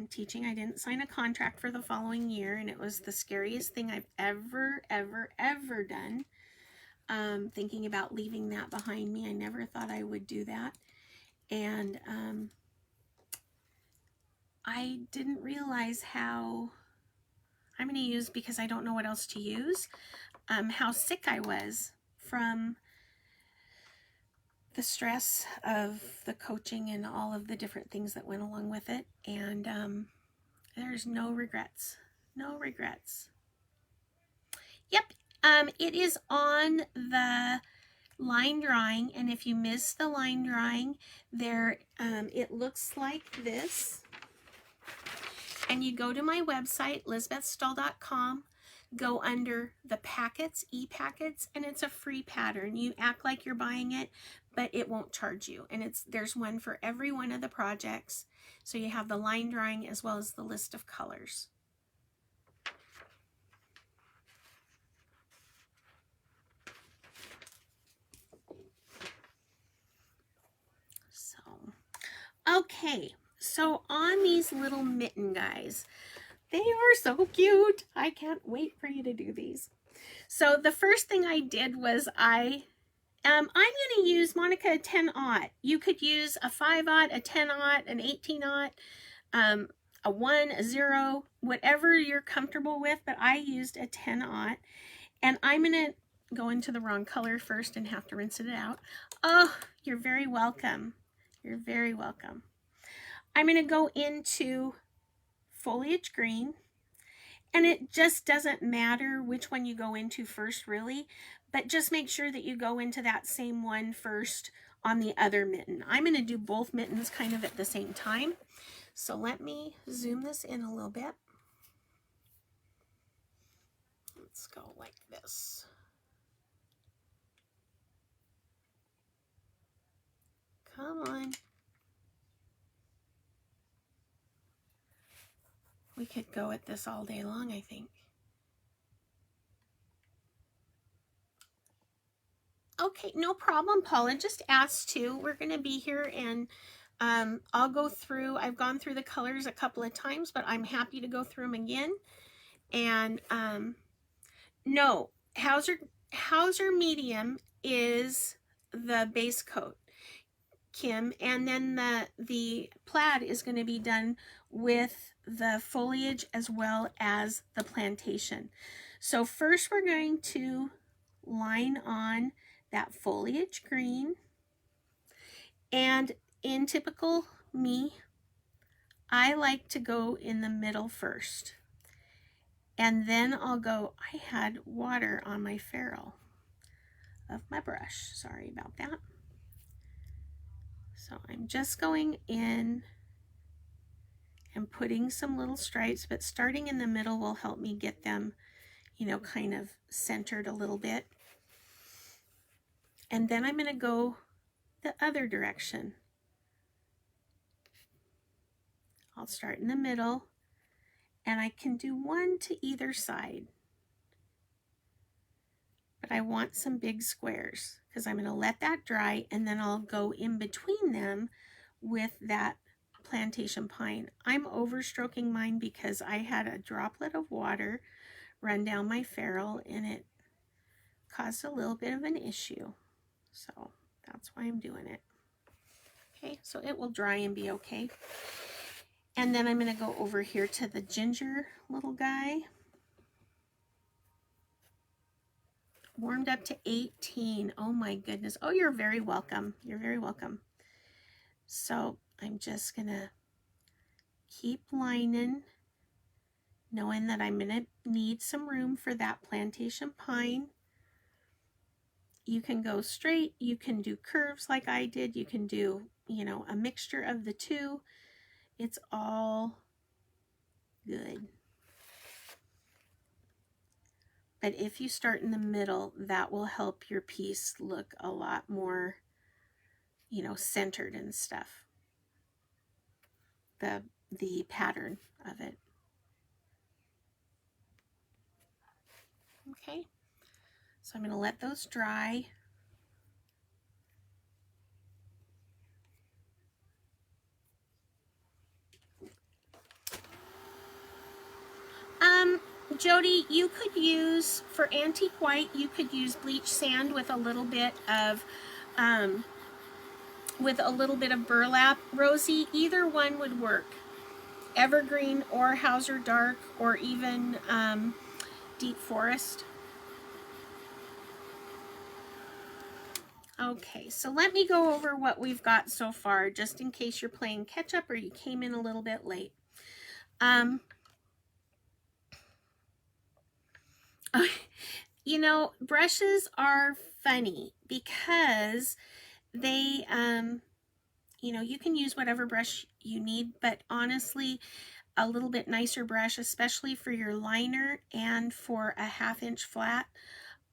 teaching. I didn't sign a contract for the following year, and it was the scariest thing I've ever done. Thinking about leaving that behind me. I never thought I would do that. And I didn't realize how, I'm going to use, because I don't know what else to use, how sick I was from the stress of the coaching and all of the different things that went along with it. And there's no regrets. No regrets. Yep, it is on the line drawing, and if you miss the line drawing, there it looks like this. And you go to my website, lisbethstull.com, go under the packets, e-packets, and it's a free pattern. You act like you're buying it, but it won't charge you. And there's one for every one of the projects. So you have the line drawing as well as the list of colors. So, okay. So on these little mitten guys, they are so cute. I can't wait for you to do these. So the first thing I did was I'm going to use, Monica, a 10-aught. You could use a 5-aught, a 10-aught, an 18-aught, a 1, a 0, whatever you're comfortable with, but I used a 10-aught. And I'm going to go into the wrong color first and have to rinse it out. Oh, you're very welcome. You're very welcome. I'm going to go into foliage green, and it just doesn't matter which one you go into first, really, but just make sure that you go into that same one first on the other mitten. I'm going to do both mittens kind of at the same time. So let me zoom this in a little bit. Let's go like this. Come on. We could go at this all day long, I think. Okay, no problem, Paula. Just ask to. We're going to be here, and I'll go through. I've gone through the colors a couple of times, but I'm happy to go through them again. And no, Hauser medium is the base coat, Kim, and then the plaid is going to be done with the foliage as well as the plantation. So first we're going to line on that foliage green, and in typical me, I like to go in the middle first, and then I'll go, I had water on my ferrule of my brush, sorry about that. So I'm just going in and putting some little stripes, but starting in the middle will help me get them, you know, kind of centered a little bit. And then I'm going to go the other direction. I'll start in the middle, and I can do one to either side. But I want some big squares because I'm going to let that dry, and then I'll go in between them with that plantation pine. I'm overstroking mine because I had a droplet of water run down my ferrule, and it caused a little bit of an issue. So that's why I'm doing it. Okay, so it will dry and be okay. And then I'm going to go over here to the ginger little guy. Warmed up to 18. Oh my goodness. Oh, you're very welcome. You're very welcome. So I'm just going to keep lining, knowing that I'm going to need some room for that plantation pine. You can go straight, you can do curves like I did, you can do, you know, a mixture of the two. It's all good. But if you start in the middle, that will help your piece look a lot more, you know, centered and stuff. The pattern of it. Okay. So I'm going to let those dry. Jody, you could use, for antique white, you could use bleach sand with a little bit of burlap. Rosy, either one would work. evergreen or Hauser dark or even deep forest. Okay, so let me go over what we've got so far, just in case you're playing catch up or you came in a little bit late. You know, brushes are funny because they, you know, you can use whatever brush you need, but honestly, a little bit nicer brush, especially for your liner and for a 1/2 inch flat,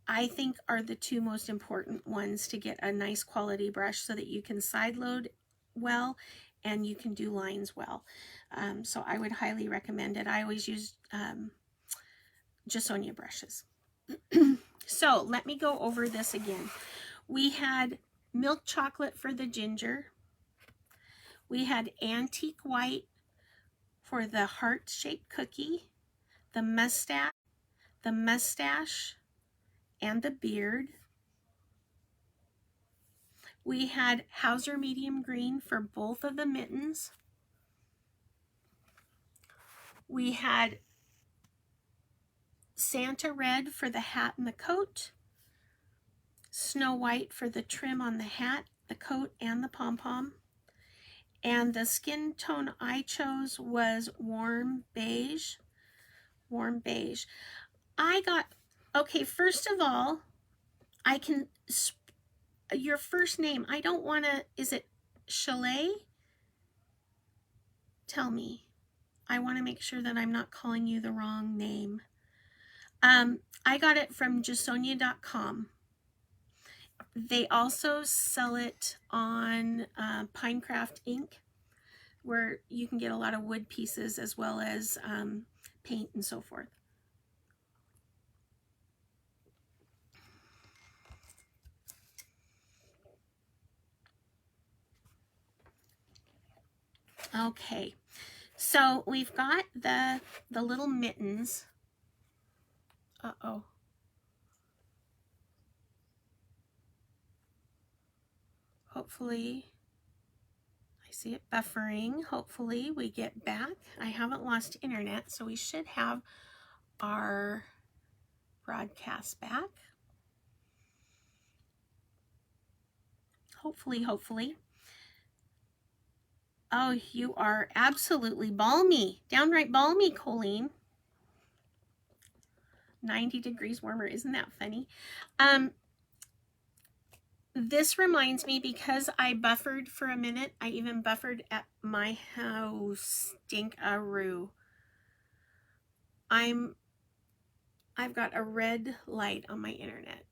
I think are the two most important ones to get a nice quality brush so that you can side load well and you can do lines well. So I would highly recommend it. I always use Gingerbread brushes. So let me go over this again. We had milk chocolate for the ginger. We had antique white for the heart-shaped cookie, the mustache, and the beard. We had Hauser medium green for both of the mittens. We had Santa red for the hat and the coat. Snow white for the trim on the hat, the coat, and the pom-pom. And the skin tone I chose was warm beige. Warm beige. I got, okay, first of all, I can, your first name, I don't want to, is it Chalet? Tell me. I want to make sure that I'm not calling you the wrong name. I got it from Gingerbread.com. They also sell it on Pinecraft Ink, where you can get a lot of wood pieces as well as paint and so forth. Okay, so we've got the little mittens. Uh-oh. Hopefully, I see it buffering. Hopefully we get back. I haven't lost internet, so we should have our broadcast back. Hopefully. Oh, you are absolutely balmy. Downright balmy, Colleen. 90 degrees warmer. Isn't that funny? This reminds me, because I buffered for a minute, I even buffered at my house. Stink-a-roo. I've got a red light on my internet.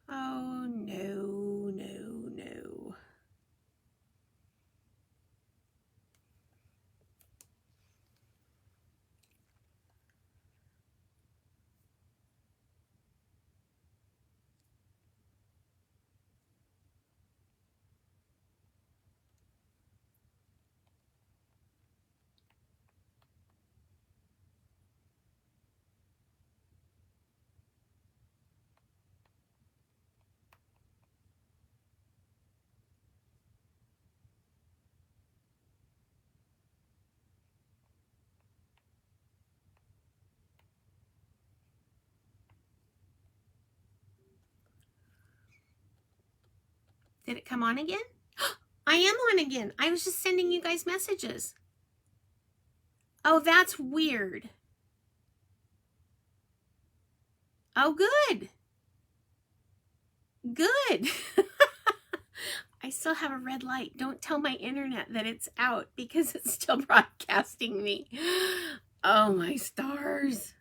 Oh, no. Did it come on again? I am on again. I was just sending you guys messages. Oh, that's weird. Oh, good. Good. I still have a red light. Don't tell my internet that it's out because it's still broadcasting me. Oh, my stars.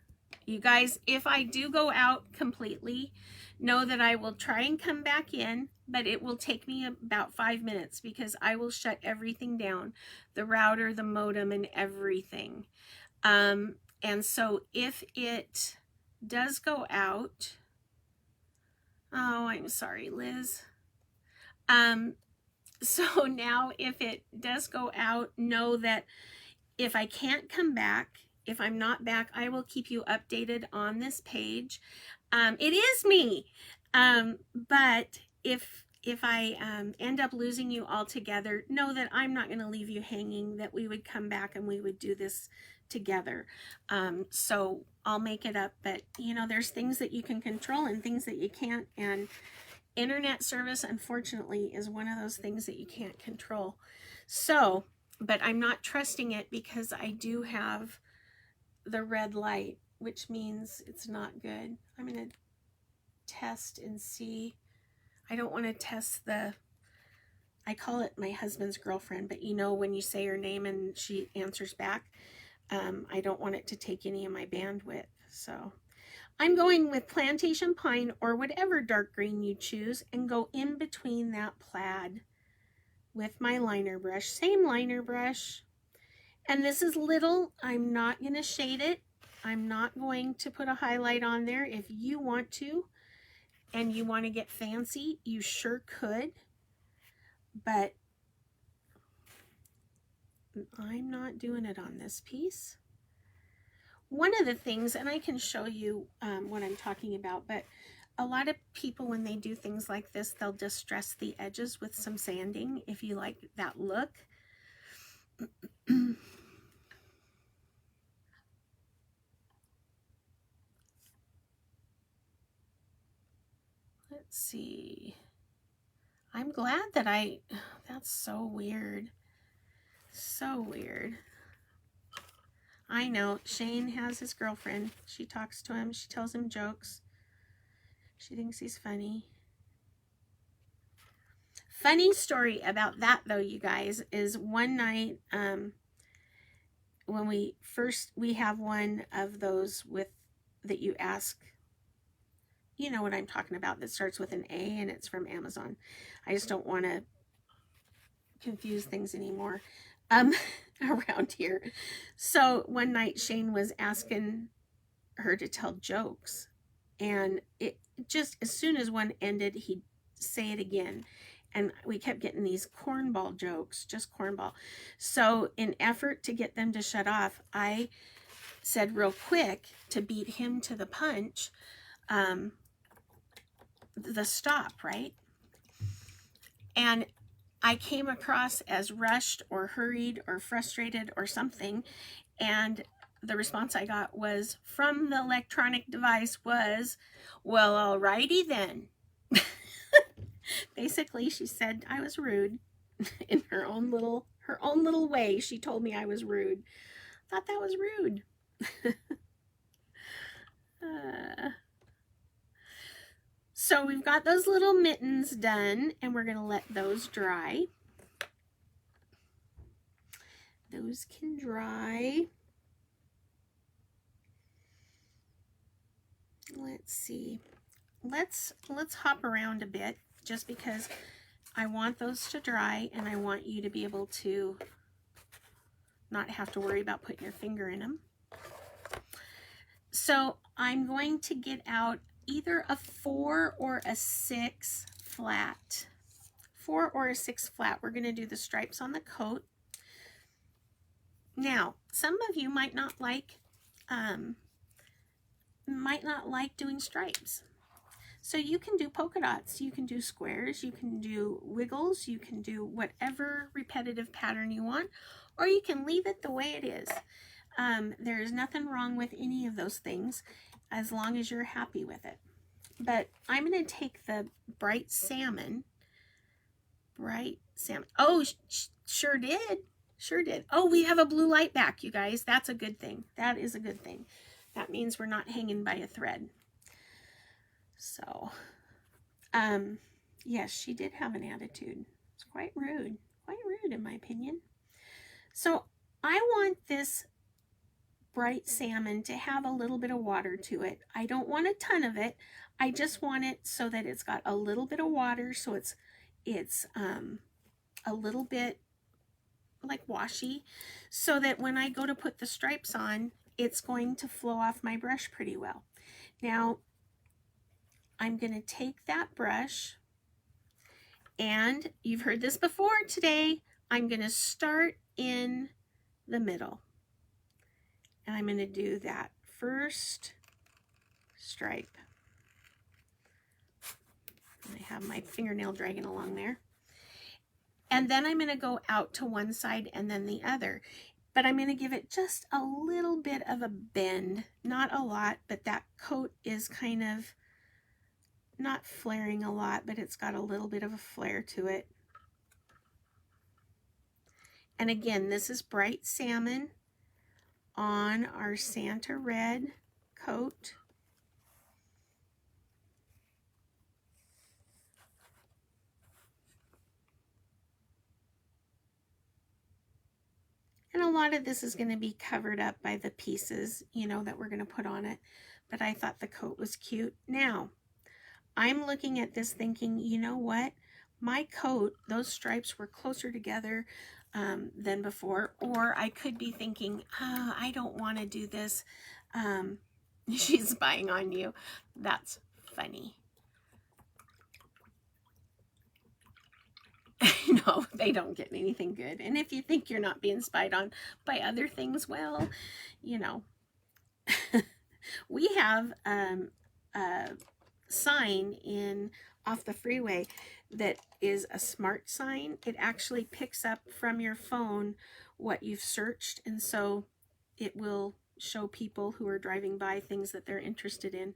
You guys, if I do go out completely, know that I will try and come back in, but it will take me about 5 minutes because I will shut everything down, the router, the modem, and everything. And so if it does go out, oh, I'm sorry, Liz. So now if it does go out, know that if I can't come back, if I'm not back, I will keep you updated on this page. It is me. But if if I end up losing you all together, know that I'm not going to leave you hanging, that we would come back and we would do this together. So I'll make it up, but you know, there's things that you can control and things that you can't, and internet service, unfortunately, is one of those things that you can't control. So, but I'm not trusting it because I do have the red light, which means it's not good. I'm going to test and see. I don't want to test I call it my husband's girlfriend, but you know, when you say her name and she answers back, I don't want it to take any of my bandwidth. So I'm going with plantation pine or whatever dark green you choose, and go in between that plaid with my liner brush, same liner brush. And this is little. I'm not going to shade it. I'm not going to put a highlight on there. If you want to and you want to get fancy, you sure could, but I'm not doing it on this piece. One of the things, and I can show you what I'm talking about, but a lot of people, when they do things like this, they'll distress the edges with some sanding if you like that look. Let's see. I'm glad that that's so weird. So weird. I know, Shane has his girlfriend. She talks to him. She tells him jokes. She thinks he's funny. Funny story about that, though, you guys, is one night, when we have one of those that you ask, you know what I'm talking about, that starts with an A and it's from Amazon. I just don't want to confuse things anymore around here. So one night Shane was asking her to tell jokes, and it just, as soon as one ended, he'd say it again, and we kept getting these cornball jokes, just cornball. So in effort to get them to shut off, I said real quick, to beat him to the punch, the stop, right? And I came across as rushed or hurried or frustrated or something, and the response I got was from the electronic device was, well, alrighty then. Basically, she said I was rude. In her own little way, she told me I was rude. Thought that was rude. So we've got those little mittens done, and we're going to let those dry. Those can dry. Let's see. Let's hop around a bit, just because I want those to dry and I want you to be able to not have to worry about putting your finger in them. So I'm going to get out either a 4 or a 6 flat. 4 or a 6 flat. We're going to do the stripes on the coat. Now, some of you might not like doing stripes. So you can do polka dots, you can do squares, you can do wiggles, you can do whatever repetitive pattern you want, or you can leave it the way it is. There's nothing wrong with any of those things as long as you're happy with it. But I'm going to take the bright salmon. Oh, sure did. Sure did. Oh, we have a blue light back, you guys. That's a good thing. That is a good thing. That means we're not hanging by a thread. So, yes, she did have an attitude. It's quite rude in my opinion. So I want this bright salmon to have a little bit of water to it. I don't want a ton of it. I just want it so that it's got a little bit of water, so it's a little bit like washy, so that when I go to put the stripes on, it's going to flow off my brush pretty well. Now, I'm going to take that brush, and you've heard this before today, I'm going to start in the middle. And I'm going to do that first stripe. I have my fingernail dragging along there. And then I'm going to go out to one side and then the other. But I'm going to give it just a little bit of a bend. Not a lot, but that coat is kind of not flaring a lot, but it's got a little bit of a flare to it. And again, this is bright salmon on our Santa red coat. And a lot of this is going to be covered up by the pieces, you know, that we're going to put on it. But I thought the coat was cute. Now, I'm looking at this thinking, you know what? My coat, those stripes were closer together than before. Or I could be thinking, oh, I don't want to do this. She's spying on you. That's funny. No, they don't get anything good. And if you think you're not being spied on by other things, well, you know, we have a sign in off the freeway that is a smart sign. It actually picks up from your phone what you've searched, and so it will show people who are driving by things that they're interested in.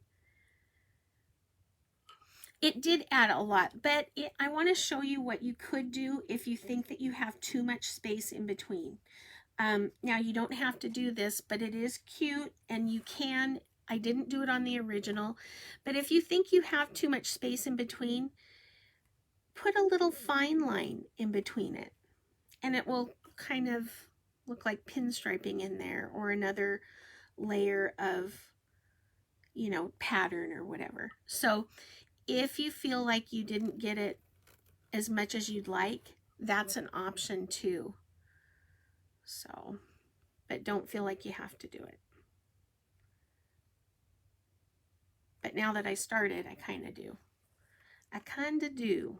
It did add a lot, but I want to show you what you could do if you think that you have too much space in between. Now, you don't have to do this, but it is cute, and you can. I didn't do it on the original, but if you think you have too much space in between, put a little fine line in between it, and it will kind of look like pinstriping in there, or another layer of, you know, pattern or whatever. So if you feel like you didn't get it as much as you'd like, that's an option too. So, but don't feel like you have to do it. But now that I started, I kind of do. I kind of do.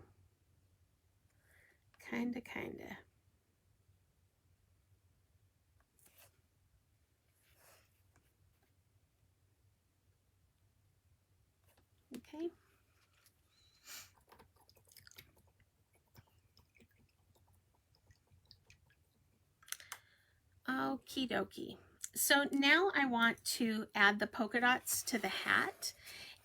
Kind of. Okay. Okie dokie. So now I want to add the polka dots to the hat.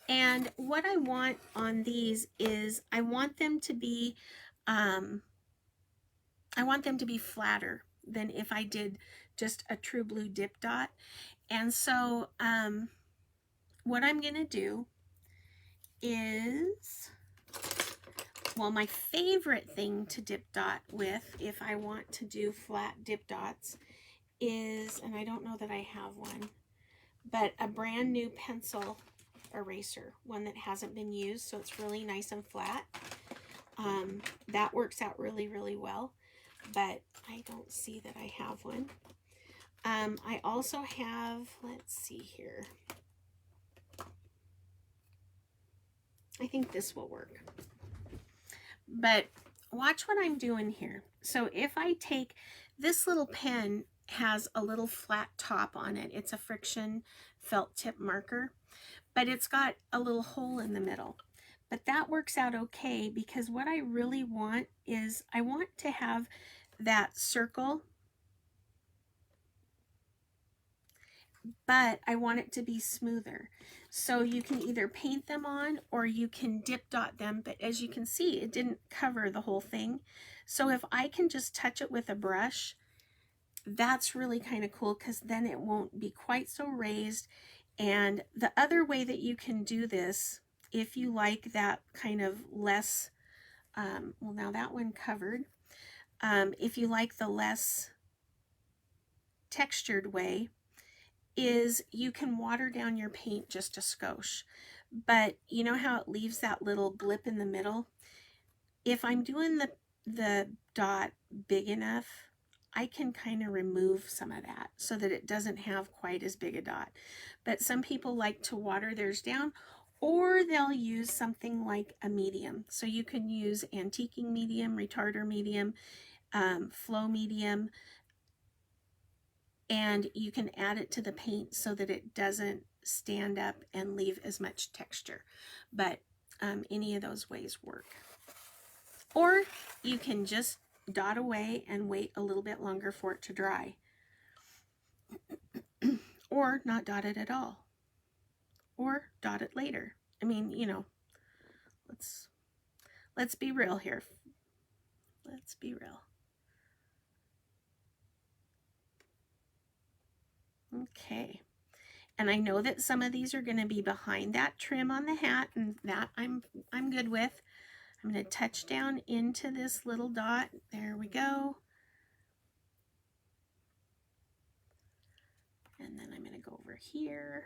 And what I want on these is I want them to be flatter than if I did just a true blue dip dot. And so what I'm going to do is, well, my favorite thing to dip dot with if I want to do flat dip dots is, and I don't know that I have one, but a brand new pencil eraser, one that hasn't been used, so it's really nice and flat. That works out really, really well, but I don't see that I have one. I also have, let's see here, I think this will work. But watch what I'm doing here. So if I take this little pen, has a little flat top on it. It's a friction felt tip marker, but it's got a little hole in the middle. But that works out okay, because what I really want is I want to have that circle, but I want it to be smoother. So you can either paint them on or you can dip dot them, but as you can see, it didn't cover the whole thing. So if I can just touch it with a brush, that's really kind of cool, because then it won't be quite so raised. And the other way that you can do this, if you like that kind of less, well, now that one covered, if you like the less textured way, is you can water down your paint just a skosh. But you know how it leaves that little blip in the middle? If I'm doing the dot big enough, I can kind of remove some of that so that it doesn't have quite as big a dot. But some people like to water theirs down, or they'll use something like a medium. So you can use antiquing medium, retarder medium, flow medium, and you can add it to the paint so that it doesn't stand up and leave as much texture. But any of those ways work. Or you can just dot away and wait a little bit longer for it to dry. Or not dot it at all. Or dot it later. I mean, you know, let's be real here. Let's be real. Okay. And I know that some of these are going to be behind that trim on the hat, and that I'm good with. I'm going to touch down into this little dot. There we go. And then I'm going to go over here.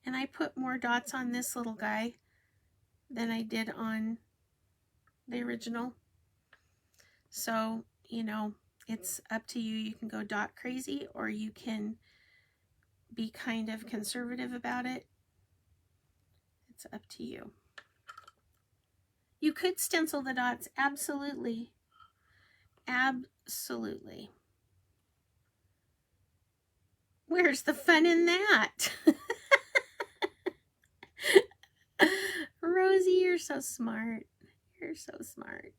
And I put more dots on this little guy than I did on the original. So, you know, it's up to you. You can go dot crazy, or you can be kind of conservative about it. It's up to you. You could stencil the dots, absolutely. Absolutely. Where's the fun in that? Rosie, you're so smart. You're so smart.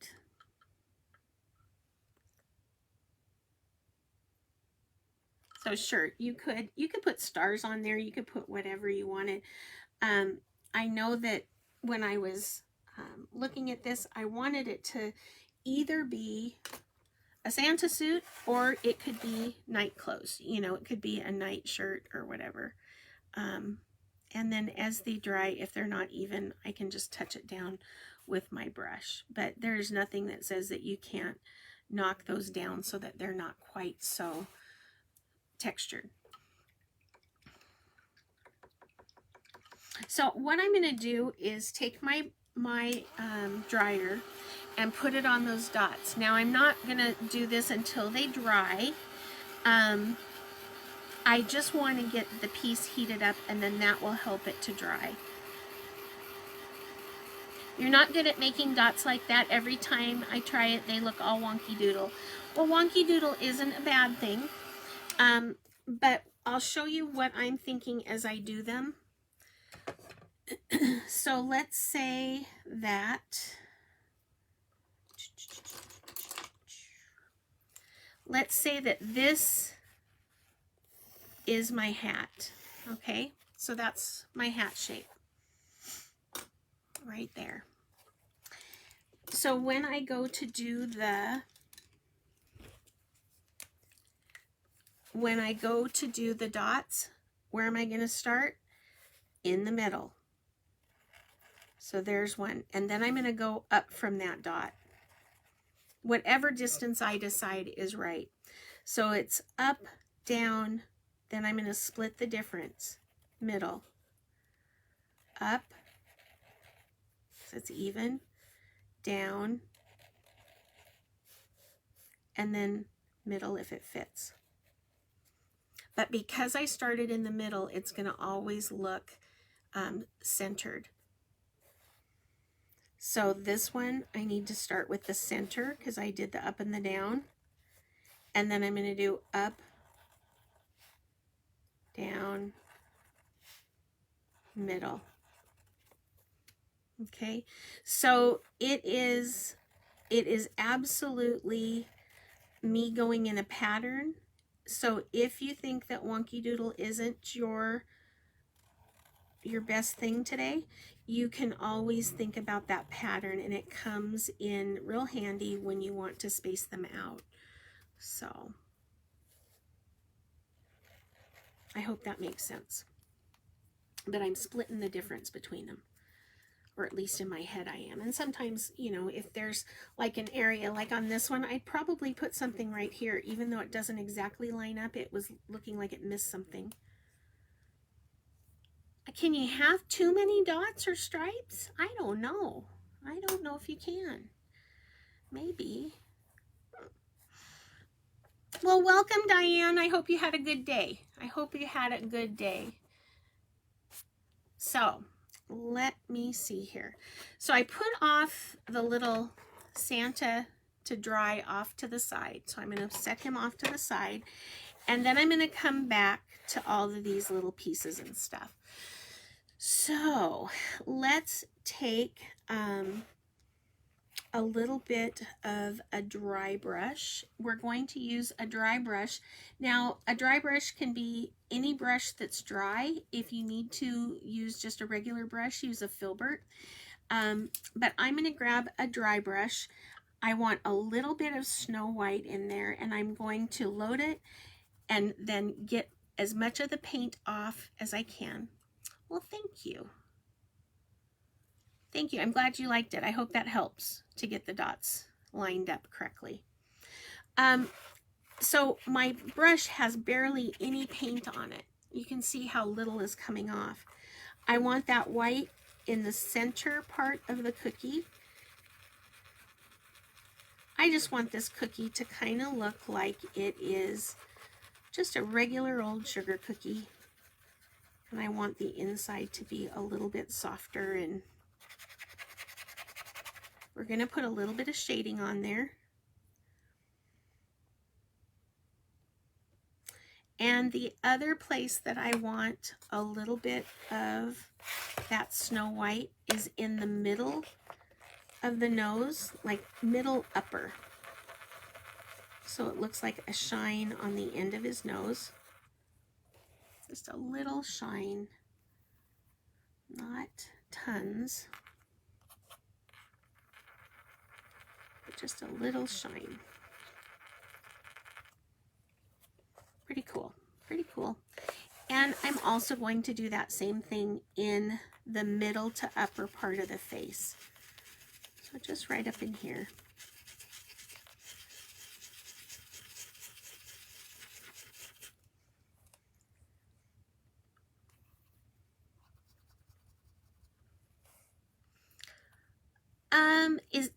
So sure, you could put stars on there. You could put whatever you wanted. I know that when I was looking at this, I wanted it to either be a Santa suit or it could be night clothes. You know, it could be a night shirt or whatever. And then as they dry, if they're not even, I can just touch it down with my brush. But there's nothing that says that you can't knock those down so that they're not quite so textured. So what I'm going to do is take my dryer and put it on those dots. Now I'm not going to do this until they dry. I just want to get the piece heated up, and then that will help it to dry. You're not good at making dots like that. Every time I try it, they look all wonky doodle. Well, wonky doodle isn't a bad thing, but I'll show you what I'm thinking as I do them. So let's say that, this is my hat. Okay, so that's my hat shape right there. So when I go to do the dots, where am I going to start? In the middle. So there's one, and then I'm going to go up from that dot. Whatever distance I decide is right. So it's up, down, then I'm going to split the difference. Middle, up, so it's even, down, and then middle if it fits. But because I started in the middle, it's going to always look centered. So this one, I need to start with the center because I did the up and the down. And then I'm going to do up, down, middle. Okay, so it is absolutely me going in a pattern. So if you think that wonky doodle isn't your best thing today, you can always think about that pattern, and it comes in real handy when you want to space them out. So I hope that makes sense, that I'm splitting the difference between them, or at least in my head I am. And sometimes, you know, if there's like an area, like on this one, I'd probably put something right here, even though it doesn't exactly line up. It was looking like it missed something. Can you have too many dots or stripes? I don't know. I don't know if you can. Maybe. Well, welcome, Diane. I hope you had a good day. I hope you had a good day. So let me see here. So I put off the little Santa to dry off to the side. So I'm going to set him off to the side, and then I'm going to come back to all of these little pieces and stuff. So let's take a little bit of a dry brush. We're going to use a dry brush. Now, a dry brush can be any brush that's dry. If you need to use just a regular brush, use a filbert. But I'm going to grab a dry brush. I want a little bit of Snow White in there, and I'm going to load it and then get as much of the paint off as I can. Well, thank you. Thank you. I'm glad you liked it. I hope that helps to get the dots lined up correctly. So my brush has barely any paint on it. You can see how little is coming off. I want that white in the center part of the cookie. I just want this cookie to kind of look like it is just a regular old sugar cookie. And I want the inside to be a little bit softer, and we're going to put a little bit of shading on there. And the other place that I want a little bit of that Snow White is in the middle of the nose, like middle upper. So it looks like a shine on the end of his nose. Just a little shine, not tons, but just a little shine. Pretty cool, pretty cool. And I'm also going to do that same thing in the middle to upper part of the face. So just right up in here.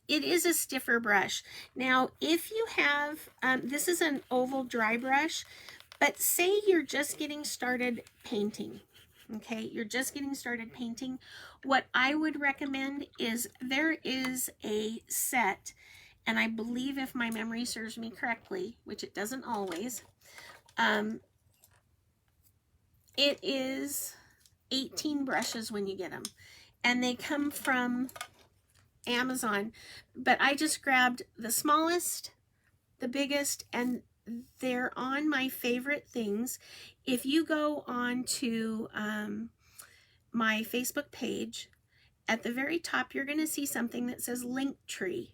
It is a stiffer brush. Now, if you have, this is an oval dry brush, but say you're just getting started painting, okay? You're just getting started painting. What I would recommend is there is a set, and I believe if my memory serves me correctly, which it doesn't always, it is 18 brushes when you get them, and they come from Amazon, but I just grabbed the smallest, the biggest, and they're on my favorite things. If you go on to my Facebook page, at the very top you're going to see something that says Linktree.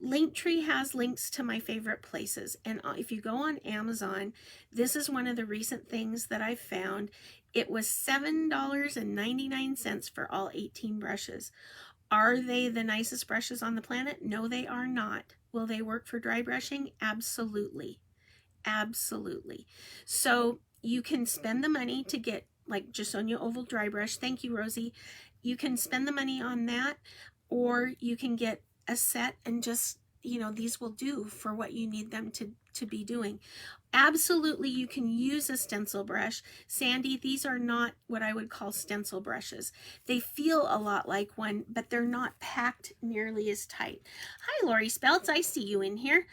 Linktree has links to my favorite places, and if you go on Amazon, this is one of the recent things that I've found. It was $7.99 for all 18 brushes. Are they the nicest brushes on the planet? No, they are not. Will they work for dry brushing? Absolutely. Absolutely. So you can spend the money to get like Jasonia Oval Dry Brush. Thank you, Rosie. You can spend the money on that, or you can get a set and just, you know, these will do for what you need them to be doing. Absolutely, you can use a stencil brush. Sandy, these are not what I would call stencil brushes. They feel a lot like one, but they're not packed nearly as tight. Hi, Lori Speltz. I see you in here.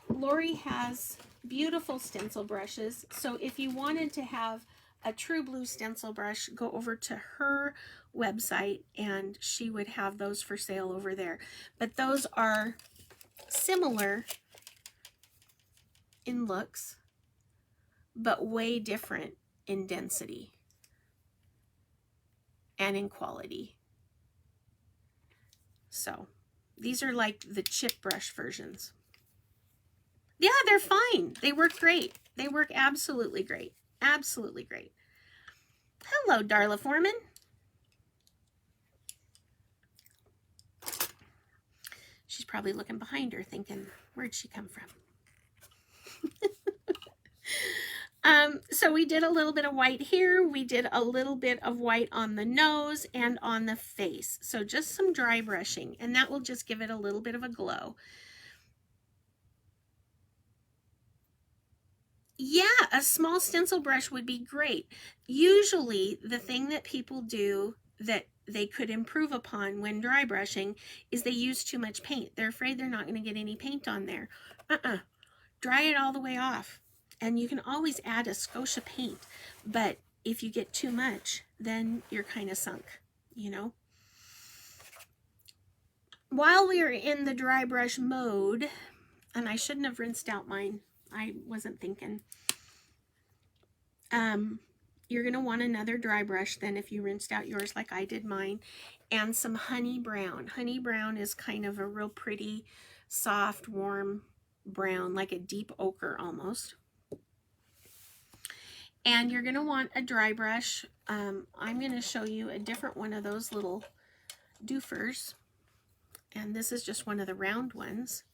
Lori has beautiful stencil brushes. So if you wanted to have a true blue stencil brush, go over to her website and she would have those for sale over there. But those are similar in looks, but way different in density and in quality. So these are like the chip brush versions. Yeah, they're fine. They work great. They work absolutely great. Absolutely great. Hello, Darla Foreman. She's probably looking behind her thinking, where'd she come from? So we did a little bit of white here. We did a little bit of white on the nose and on the face. So just some dry brushing, and that will just give it a little bit of a glow. Yeah, a small stencil brush would be great. Usually the thing that people do that they could improve upon when dry brushing is they use too much paint. They're afraid they're not going to get any paint on there. Dry it all the way off. And you can always add a skosh of paint, but if you get too much, then you're kind of sunk, you know. While we are in the dry brush mode, and I shouldn't have rinsed out mine, I wasn't thinking. You're going to want another dry brush then if you rinsed out yours like I did mine, and some honey brown. Honey brown is kind of a real pretty, soft, warm brown, like a deep ochre almost. And you're going to want a dry brush. I'm going to show you a different one of those little doofers. And this is just one of the round ones.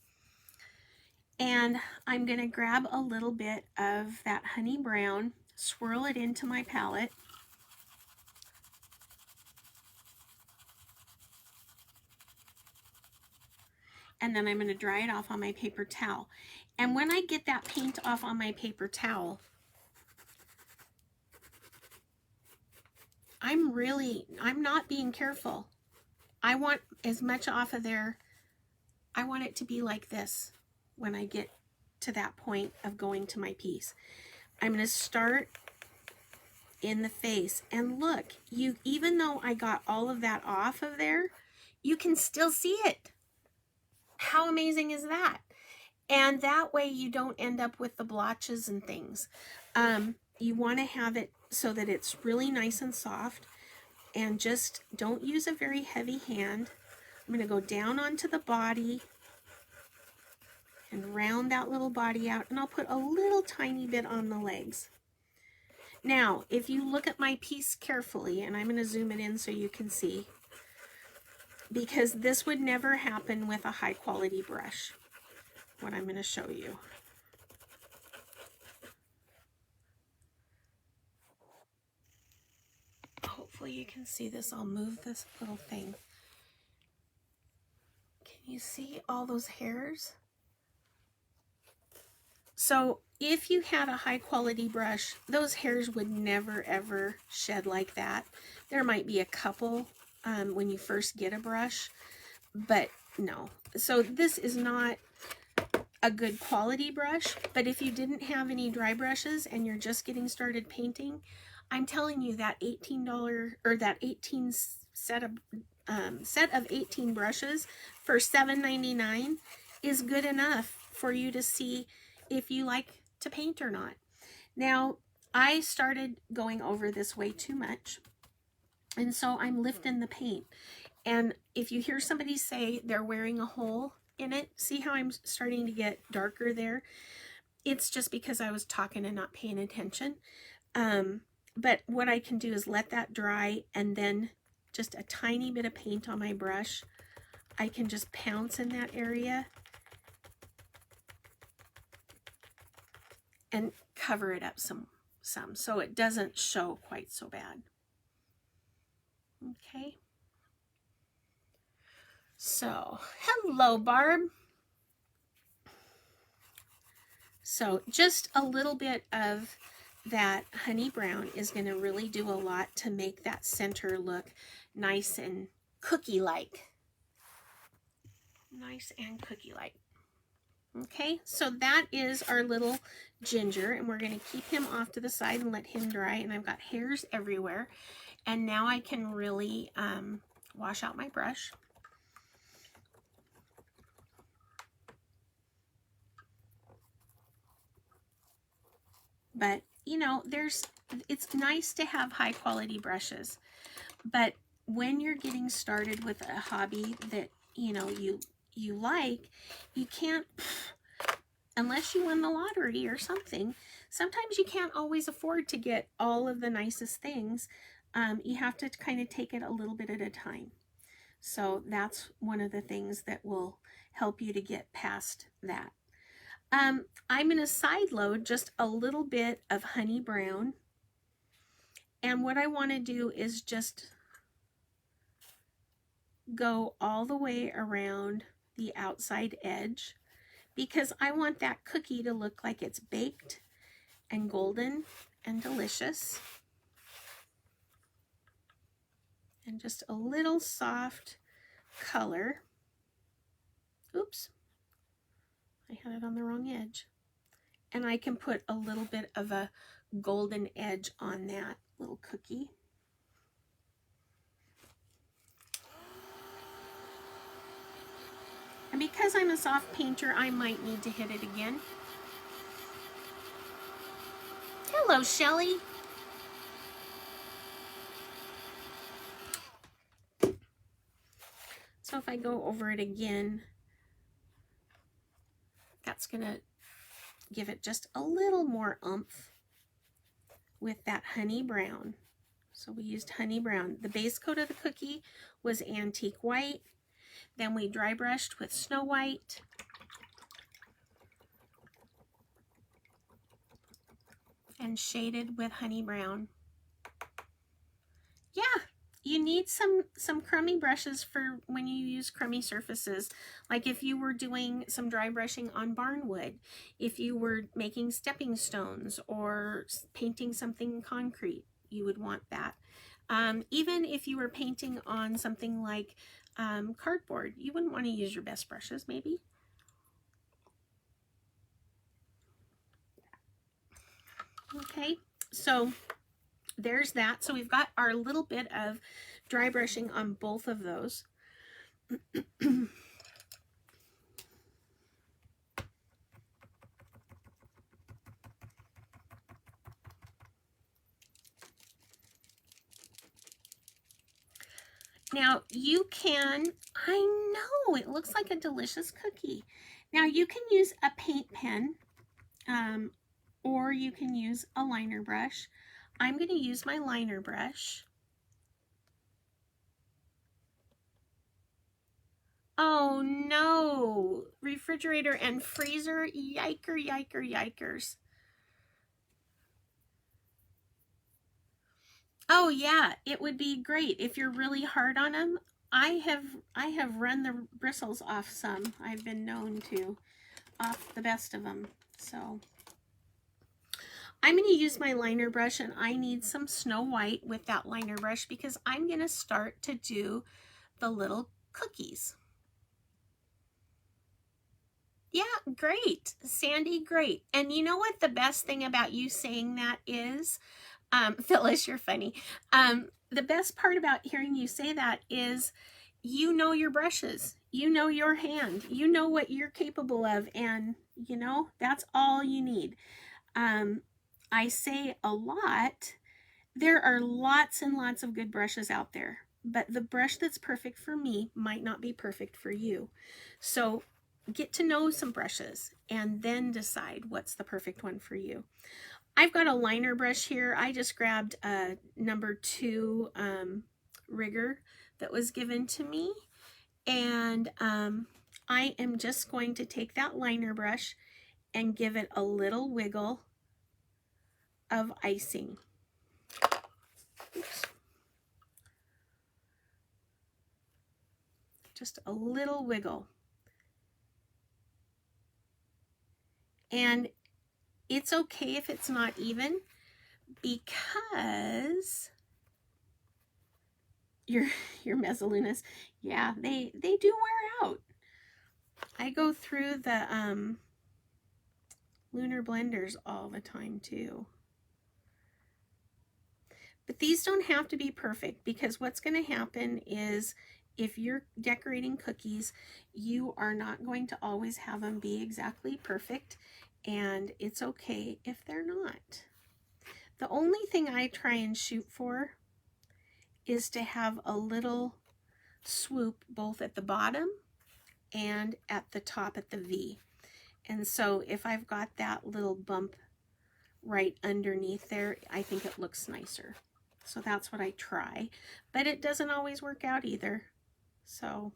And I'm going to grab a little bit of that honey brown, swirl it into my palette. And then I'm going to dry it off on my paper towel. And when I get that paint off on my paper towel, I'm not being careful. I want as much off of there. I want it to be like this when I get to that point of going to my piece. I'm going to start in the face, and look, even though I got all of that off of there, you can still see it. How amazing is that? And that way you don't end up with the blotches and things. You want to have it so that it's really nice and soft, and just don't use a very heavy hand. I'm going to go down onto the body and round that little body out, and I'll put a little tiny bit on the legs. Now, if you look at my piece carefully, and I'm going to zoom it in so you can see, because this would never happen with a high quality brush, what I'm going to show you. Hopefully you can see this. I'll move this little thing. Can you see all those hairs? So if you had a high quality brush, those hairs would never ever shed like that. There might be a couple when you first get a brush, but no. So this is not a good quality brush, but if you didn't have any dry brushes and you're just getting started painting, I'm telling you that $18 or that 18 set of 18 brushes for $7.99 is good enough for you to see if you like to paint or not. Now, I started going over this way too much, and so I'm lifting the paint. And if you hear somebody say they're wearing a hole in it, see how I'm starting to get darker there? It's just because I was talking and not paying attention. But what I can do is let that dry, and then just a tiny bit of paint on my brush. I can just pounce in that area and cover it up some so it doesn't show quite so bad. Okay. So, hello, Barb. So just a little bit of that honey brown is going to really do a lot to make that center look nice and cookie-like. Nice and cookie-like. Okay, so that is our little ginger, and we're going to keep him off to the side and let him dry. And I've got hairs everywhere, and now I can really wash out my brush. But you know, it's nice to have high quality brushes, but when you're getting started with a hobby that you know you like, you can't, unless you won the lottery or something. Sometimes you can't always afford to get all of the nicest things. You have to kind of take it a little bit at a time. So that's one of the things that will help you to get past that. I'm going to side load just a little bit of honey brown. And what I want to do is just go all the way around the outside edge, because I want that cookie to look like it's baked and golden and delicious. and just a little soft color. Oops, I had it on the wrong edge. And I can put a little bit of a golden edge on that little cookie. And because I'm a soft painter, I might need to hit it again. Hello, Shelly. So if I go over it again, that's gonna give it just a little more oomph with that honey brown. So we used honey brown. The base coat of the cookie was antique white. Then we dry brushed with snow white. And shaded with honey brown. Yeah, you need some crummy brushes for when you use crummy surfaces. Like if you were doing some dry brushing on barnwood, if you were making stepping stones or painting something concrete, you would want that. Even if you were painting on something like cardboard, you wouldn't want to use your best brushes, maybe. Okay, so there's that. So we've got our little bit of dry brushing on both of those. Now you can, I know it looks like a delicious cookie. Now you can use a paint pen or you can use a liner brush. I'm going to use my liner brush. Oh no, refrigerator and freezer, yiker, yiker, yikers. Oh yeah, it would be great if you're really hard on them. I have run the bristles off some. I've been known to, off the best of them. So I'm going to use my liner brush, and I need some snow white with that liner brush because I'm going to start to do the little cookies. Yeah, great. Sandy, great. And you know what the best thing about you saying that is? Phyllis, you're funny. The best part about hearing you say that is you know your brushes. You know your hand. You know what you're capable of. And, you know, that's all you need. I say a lot. There are lots and lots of good brushes out there. But the brush that's perfect for me might not be perfect for you. So get to know some brushes and then decide what's the perfect one for you. I've got a liner brush here. I just grabbed a number 2 rigger that was given to me. And I am just going to take that liner brush and give it a little wiggle of icing. Oops. Just a little wiggle. And it's okay if it's not even, because your mezzaluna, yeah, they do wear out. I go through the lunar blenders all the time too. But these don't have to be perfect, because what's going to happen is if you're decorating cookies, you are not going to always have them be exactly perfect, and it's okay if they're not. The only thing I try and shoot for is to have a little swoop both at the bottom and at the top at the V. And so if I've got that little bump right underneath there, I think it looks nicer. So that's what I try, but it doesn't always work out either. So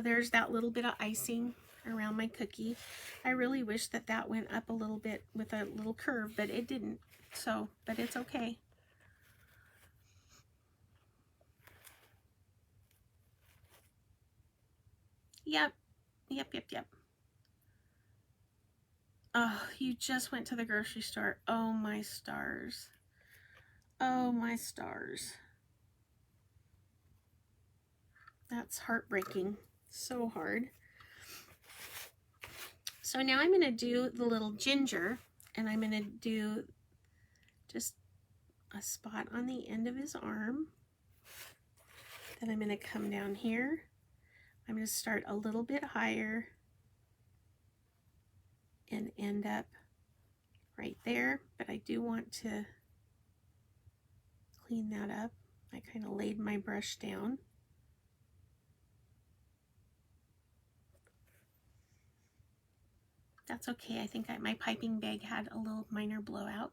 there's that little bit of icing around my cookie. I really wish that that went up a little bit with a little curve, but it didn't. So, but it's okay. Yep. Oh, you just went to the grocery store. Oh, my stars. Oh, my stars. That's heartbreaking. So hard. So now I'm going to do the little ginger, and I'm going to do just a spot on the end of his arm. Then I'm going to come down here. I'm going to start a little bit higher and end up right there, but I do want to clean that up. I kind of laid my brush down. That's okay. I think my piping bag had a little minor blowout.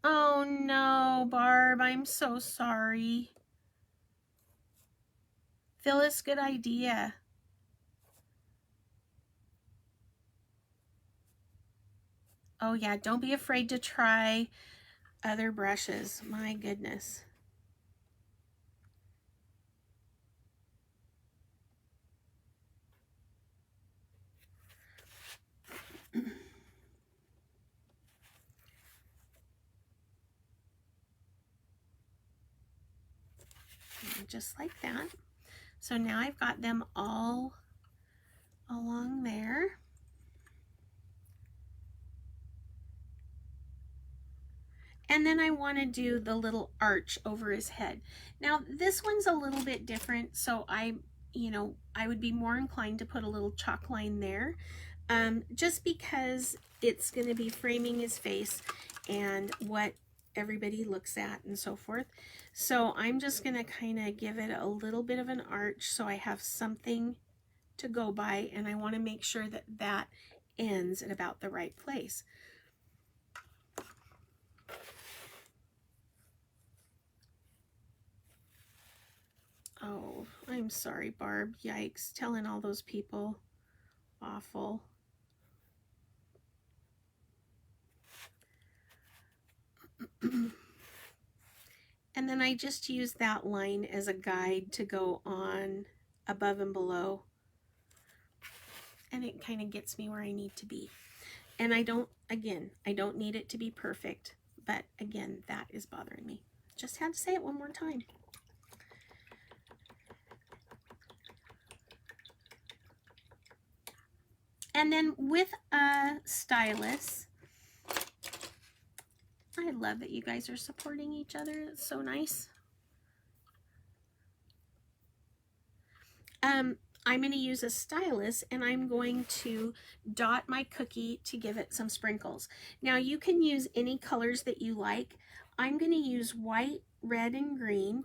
Oh no, Barb, I'm so sorry. Phyllis, good idea. Oh yeah, don't be afraid to try other brushes. My goodness. Just like that. So now I've got them all along there. And then I want to do the little arch over his head. Now this one's a little bit different, so I would be more inclined to put a little chalk line there, just because it's going to be framing his face and what everybody looks at and so forth. So I'm just going to kind of give it a little bit of an arch so I have something to go by, and I want to make sure that that ends at about the right place. Oh, I'm sorry, Barb. Yikes. Telling all those people. Awful. And then I just use that line as a guide to go on above and below. And it kind of gets me where I need to be. And I don't need it to be perfect. But again, that is bothering me. Just had to say it one more time. And then with a stylus, I love that you guys are supporting each other. It's so nice. I'm going to use a stylus, and I'm going to dot my cookie to give it some sprinkles. Now you can use any colors that you like. I'm going to use white, red, and green.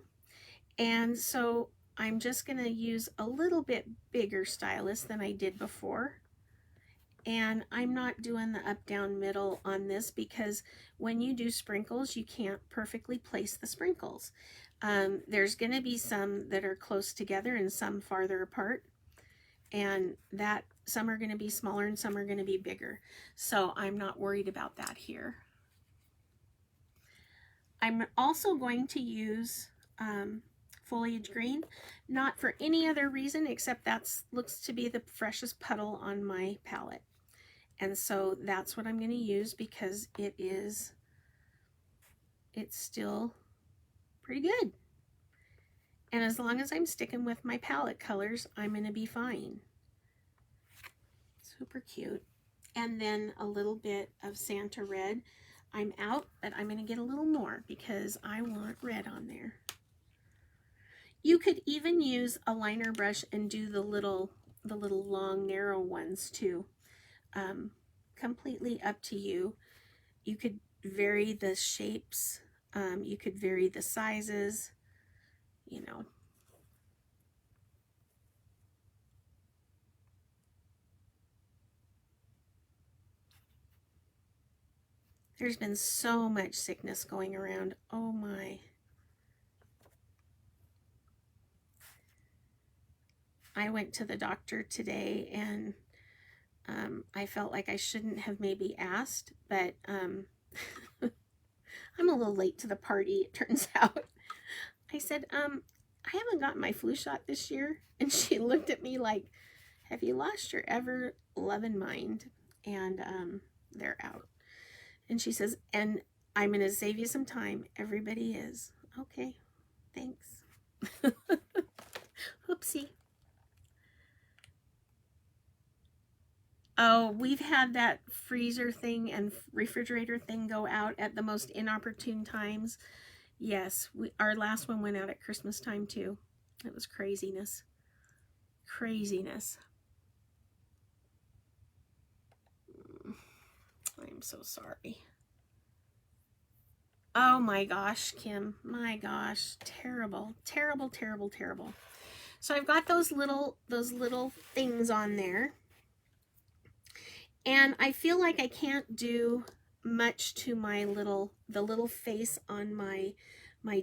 And so I'm just going to use a little bit bigger stylus than I did before. And I'm not doing the up, down, middle on this because when you do sprinkles, you can't perfectly place the sprinkles. There's going to be some that are close together and some farther apart. And that some are going to be smaller and some are going to be bigger. So I'm not worried about that here. I'm also going to use foliage green, not for any other reason except that looks to be the freshest puddle on my palette. And so that's what I'm going to use because it's still pretty good. And as long as I'm sticking with my palette colors, I'm going to be fine. Super cute. And then a little bit of Santa red. I'm out, but I'm going to get a little more because I want red on there. You could even use a liner brush and do the little long narrow ones too. Completely up to you. You could vary the shapes. You could vary the sizes. You know. There's been so much sickness going around. Oh my. I went to the doctor today and I felt like I shouldn't have maybe asked, but I'm a little late to the party, it turns out. I said, I haven't gotten my flu shot this year. And she looked at me like, have you lost your ever loving mind? And they're out. And she says, and I'm going to save you some time. Everybody is. Okay, thanks. Oopsie. Oh, we've had that freezer thing and refrigerator thing go out at the most inopportune times. Yes, our last one went out at Christmas time too. It was craziness. Craziness. I'm so sorry. Oh my gosh, Kim. My gosh. Terrible. Terrible, terrible, terrible. So I've got those little things on there. And I feel like I can't do much to my the little face on my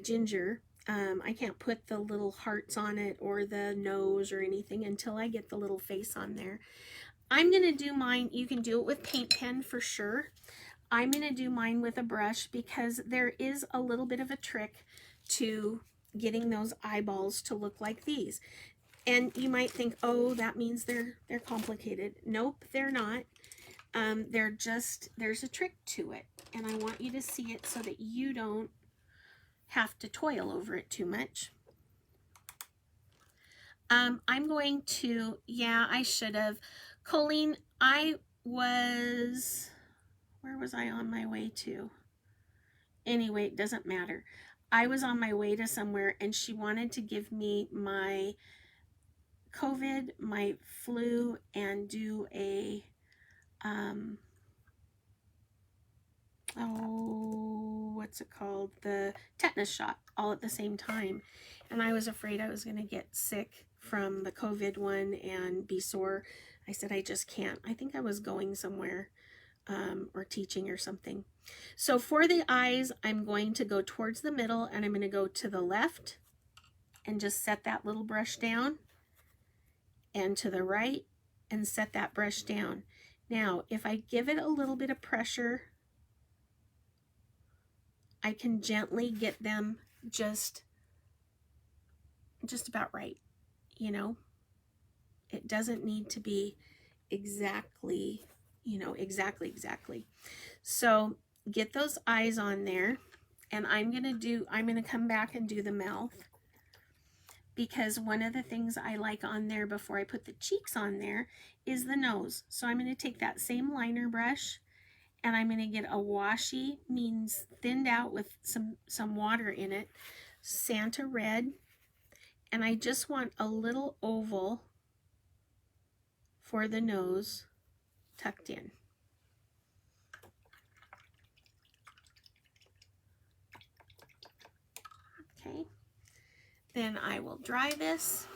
ginger. I can't put the little hearts on it or the nose or anything until I get the little face on there. I'm going to do mine. You can do it with paint pen for sure. I'm going to do mine with a brush because there is a little bit of a trick to getting those eyeballs to look like these. And you might think, oh, that means they're complicated. Nope, they're not. They're just, there's a trick to it. And I want you to see it so that you don't have to toil over it too much. I'm going to, yeah, I should have. Colleen, where was I on my way to? Anyway, it doesn't matter. I was on my way to somewhere and she wanted to give me my COVID, my flu, and do a, oh, what's it called? The tetanus shot all at the same time. And I was afraid I was going to get sick from the COVID one and be sore. I said, I just can't. I think I was going somewhere or teaching or something. So for the eyes, I'm going to go towards the middle and I'm going to go to the left and just set that little brush down, and to the right and set that brush down. Now, if I give it a little bit of pressure, I can gently get them just about right, you know. It doesn't need to be exactly, you know, exactly. So get those eyes on there, and I'm gonna come back and do the mouth, because one of the things I like on there before I put the cheeks on there is the nose. So I'm going to take that same liner brush and I'm going to get a washi, means thinned out with some water in it, Santa red, and I just want a little oval for the nose tucked in. Okay. Then I will dry this.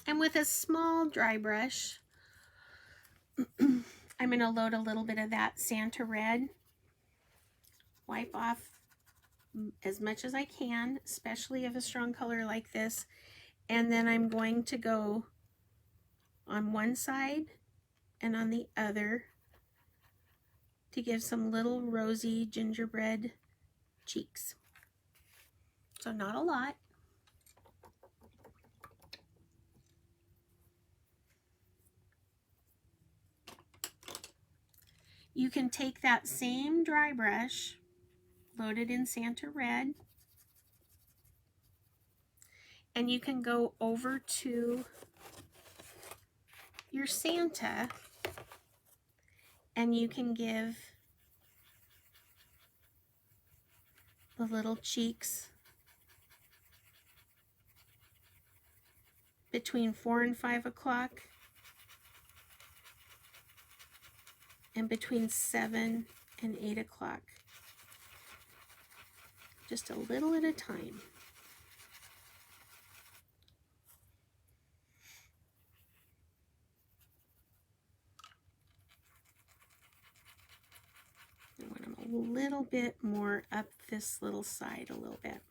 And with a small dry brush, I'm going to load a little bit of that Santa red, wipe off as much as I can, especially of a strong color like this. And then I'm going to go on one side and on the other to give some little rosy gingerbread cheeks. So not a lot. You can take that same dry brush, loaded in Santa red, and you can go over to your Santa and you can give the little cheeks between 4 and 5 o'clock and between 7 and 8 o'clock. Just a little at a time. I want them a little bit more up this little side a little bit.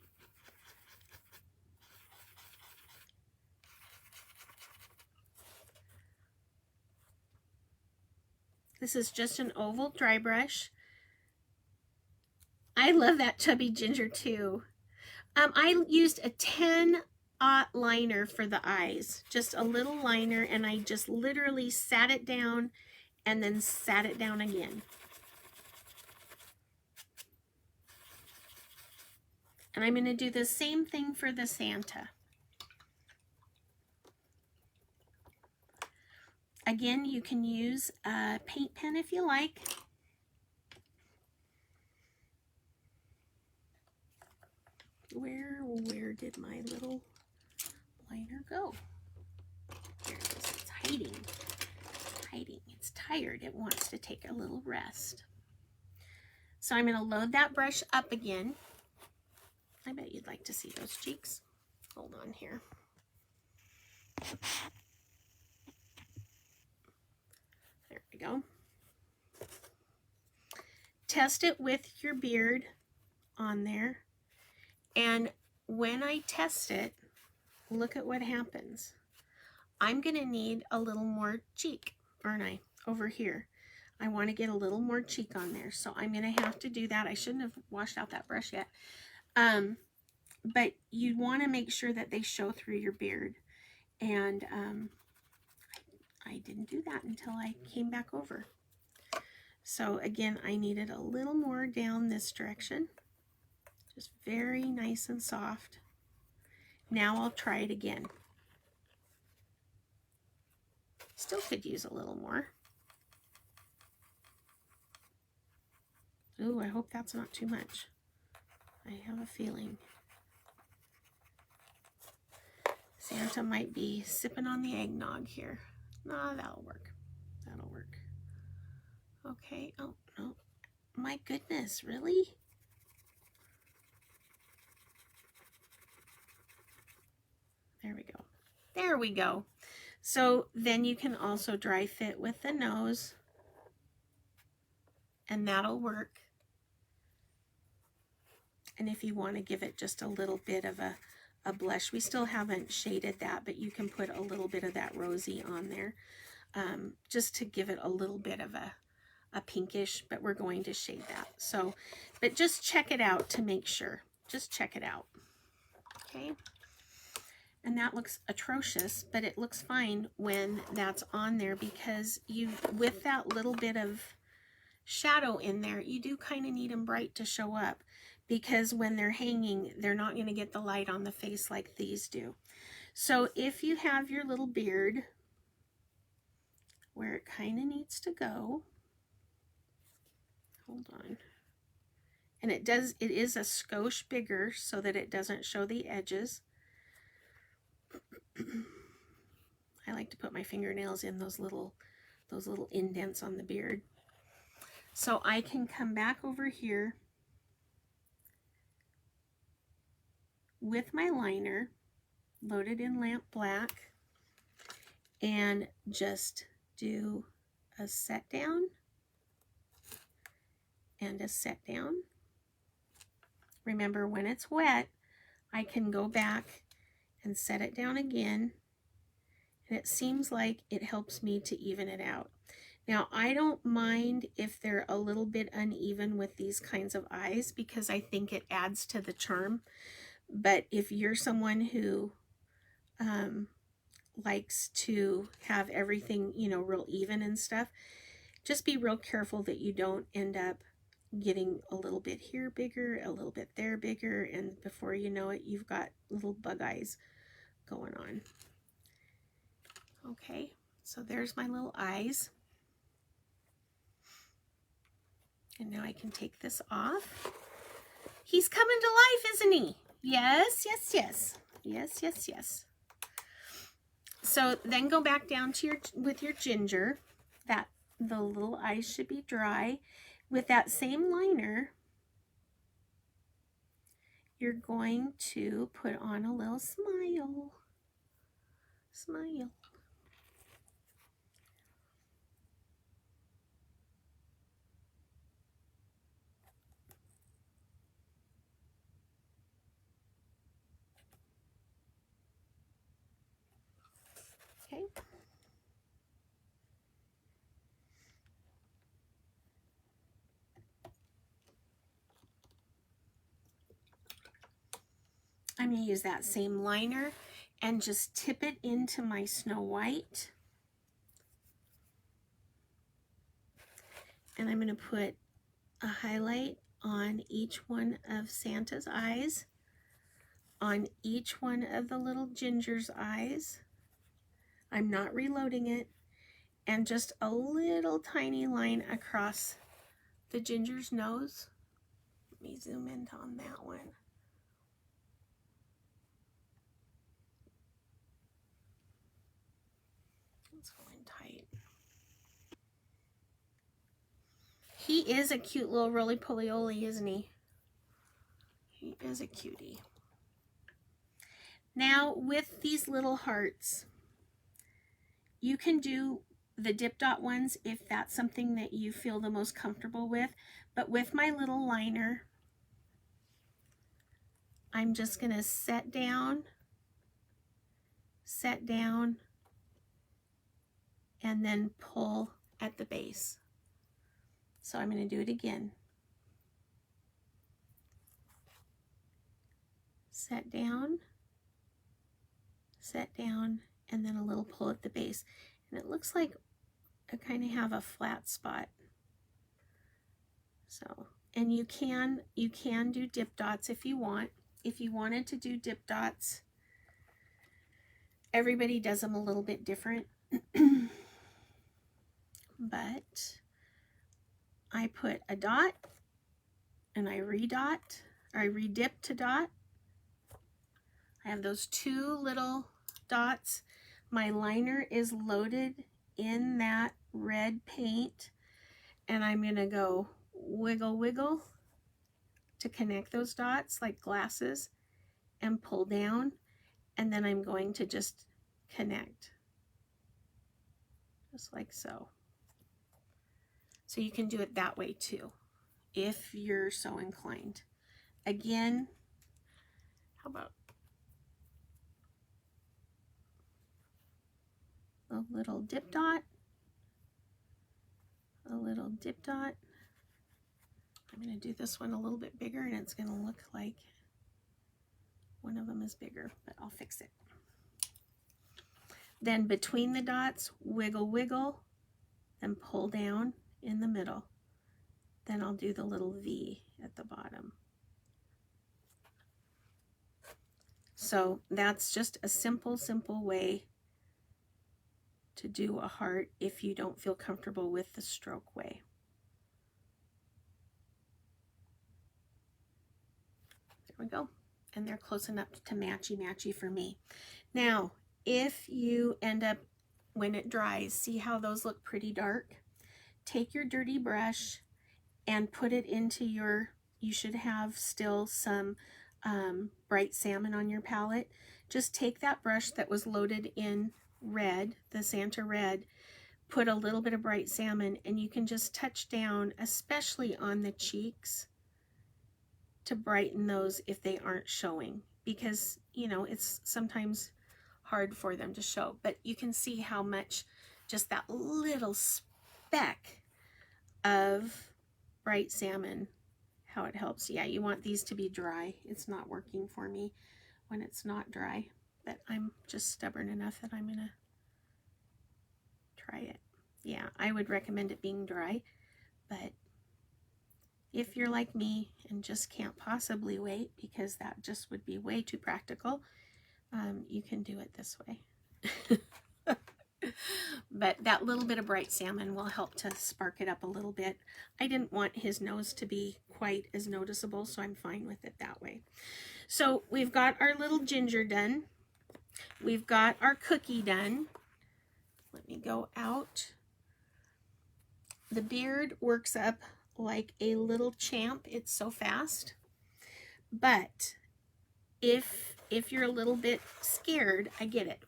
This is just an oval dry brush. I love that chubby ginger too. I used a 10-aught liner for the eyes, just a little liner, and I just literally sat it down and then sat it down again. And I'm going to do the same thing for the Santa. Again, you can use a paint pen if you like. Where did my little liner go? There it is. It's hiding. It's tired. It wants to take a little rest. So I'm going to load that brush up again. I bet you'd like to see those cheeks. Hold on here. There we go. Test it with your beard on there. And when I test it, look at what happens. I'm going to need a little more cheek, aren't I? Over here. I want to get a little more cheek on there. So I'm going to have to do that. I shouldn't have washed out that brush yet. But you want to make sure that they show through your beard. And I didn't do that until I came back over. So again, I needed a little more down this direction. Just very nice and soft. Now I'll try it again. Still could use a little more. Ooh, I hope that's not too much. I have a feeling Santa might be sipping on the eggnog here. No, that'll work. That'll work. Okay. Oh, no. My goodness, really? There we go. There we go. So then you can also dry fit with the nose, and that'll work. And if you want to give it just a little bit of a blush, we still haven't shaded that, but you can put a little bit of that rosy on there, just to give it a little bit of a pinkish, but we're going to shade that. So, but just check it out to make sure. Just check it out. Okay. And that looks atrocious, but it looks fine when that's on there, because with that little bit of shadow in there, you do kind of need them bright to show up, because when they're hanging, they're not going to get the light on the face like these do. So if you have your little beard where it kind of needs to go, hold on. And it is a skosh bigger so that it doesn't show the edges. I like to put my fingernails in those little indents on the beard. So I can come back over here with my liner loaded in lamp black and just do a set down and a set down. Remember, when it's wet, I can go back and set it down again, and it seems like it helps me to even it out. Now, I don't mind if they're a little bit uneven with these kinds of eyes, because I think it adds to the charm. But if you're someone who likes to have everything, you know, real even and stuff, just be real careful that you don't end up getting a little bit here bigger, a little bit there bigger, and before you know it, you've got little bug eyes going on. Okay, so there's my little eyes. And now I can take this off. He's coming to life, isn't he? Yes, yes, yes. Yes, yes, yes. So then go back down to with your ginger. The little eyes should be dry. With that same liner, you're going to put on a little smile. Smile. Okay. I'm going to use that same liner and just tip it into my Snow White. And I'm going to put a highlight on each one of Santa's eyes, on each one of the little Ginger's eyes. I'm not reloading it, and just a little tiny line across the Ginger's nose. Let me zoom in on that one. It's going tight. He is a cute little roly-poly-oly, isn't he? He is a cutie. Now, with these little hearts, you can do the dip dot ones if that's something that you feel the most comfortable with. But with my little liner, I'm just going to set down, and then pull at the base. So I'm going to do it again. Set down, and then a little pull at the base. And it looks like I kind of have a flat spot. So, and you can do dip dots if you want. If you wanted to do dip dots, everybody does them a little bit different. But I put a dot and I redot, or I redip to dot. I have those two little dots. My liner is loaded in that red paint, and I'm going to go wiggle, wiggle to connect those dots like glasses and pull down, and then I'm going to just connect, just like so. So you can do it that way too, if you're so inclined. Again, how about a little dip dot, a little dip dot. I'm going to do this one a little bit bigger, and it's going to look like one of them is bigger, but I'll fix it. Then between the dots, wiggle, wiggle, and pull down in the middle. Then I'll do the little V at the bottom. So that's just a simple way to do a heart if you don't feel comfortable with the stroke way. There we go. And they're close enough to matchy-matchy for me. Now, if you end up, when it dries, see how those look pretty dark? Take your dirty brush and put it into your, you should have still some bright salmon on your palette. Just take that brush that was loaded in red, the Santa red, put a little bit of bright salmon, and you can just touch down, especially on the cheeks, to brighten those if they aren't showing, because you know it's sometimes hard for them to show. But you can see how much just that little speck of bright salmon, how it helps. Yeah, you want these to be dry. It's not working for me when it's not dry, but I'm just stubborn enough that I'm gonna try it. Yeah, I would recommend it being dry, but if you're like me and just can't possibly wait, because that just would be way too practical, you can do it this way. But that little bit of bright salmon will help to spark it up a little bit. I didn't want his nose to be quite as noticeable, so I'm fine with it that way. So we've got our little Ginger done. We've got our cookie done. Let me go out. The beard works up like a little champ. It's so fast. But if you're a little bit scared, I get it.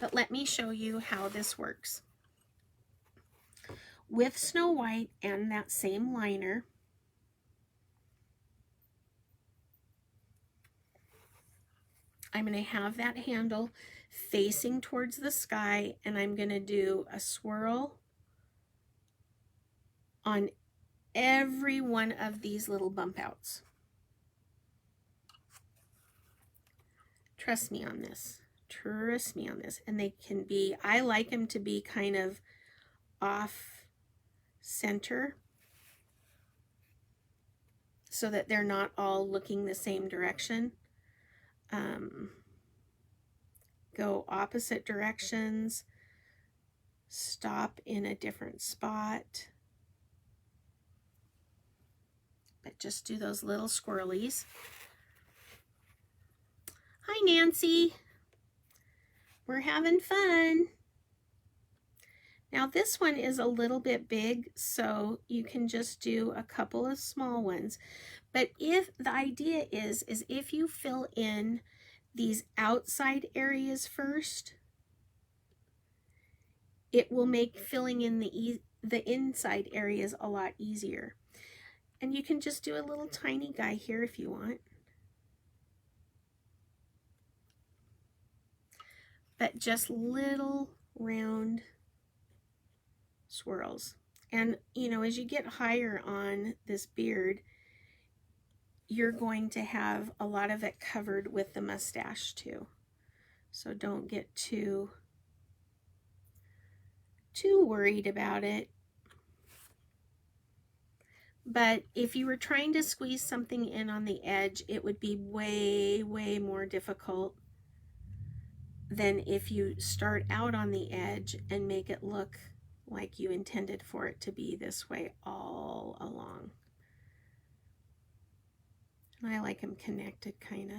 But let me show you how this works. With Snow White and that same liner, I'm going to have that handle facing towards the sky, and I'm going to do a swirl on every one of these little bump outs. Trust me on this. Trust me on this. And they can be, I like them to be kind of off center so that they're not all looking the same direction. Go opposite directions. Stop in a different spot. But just do those little swirlies. Hi, Nancy. We're having fun. Now this one is a little bit big, so you can just do a couple of small ones. But if the idea is if you fill in these outside areas first, it will make filling in the inside areas a lot easier. And you can just do a little tiny guy here if you want. But just little round swirls. And you know, as you get higher on this beard, you're going to have a lot of it covered with the mustache too. So don't get too worried about it. But if you were trying to squeeze something in on the edge, it would be way, way more difficult than if you start out on the edge and make it look like you intended for it to be this way all along. And I like them connected, kind of.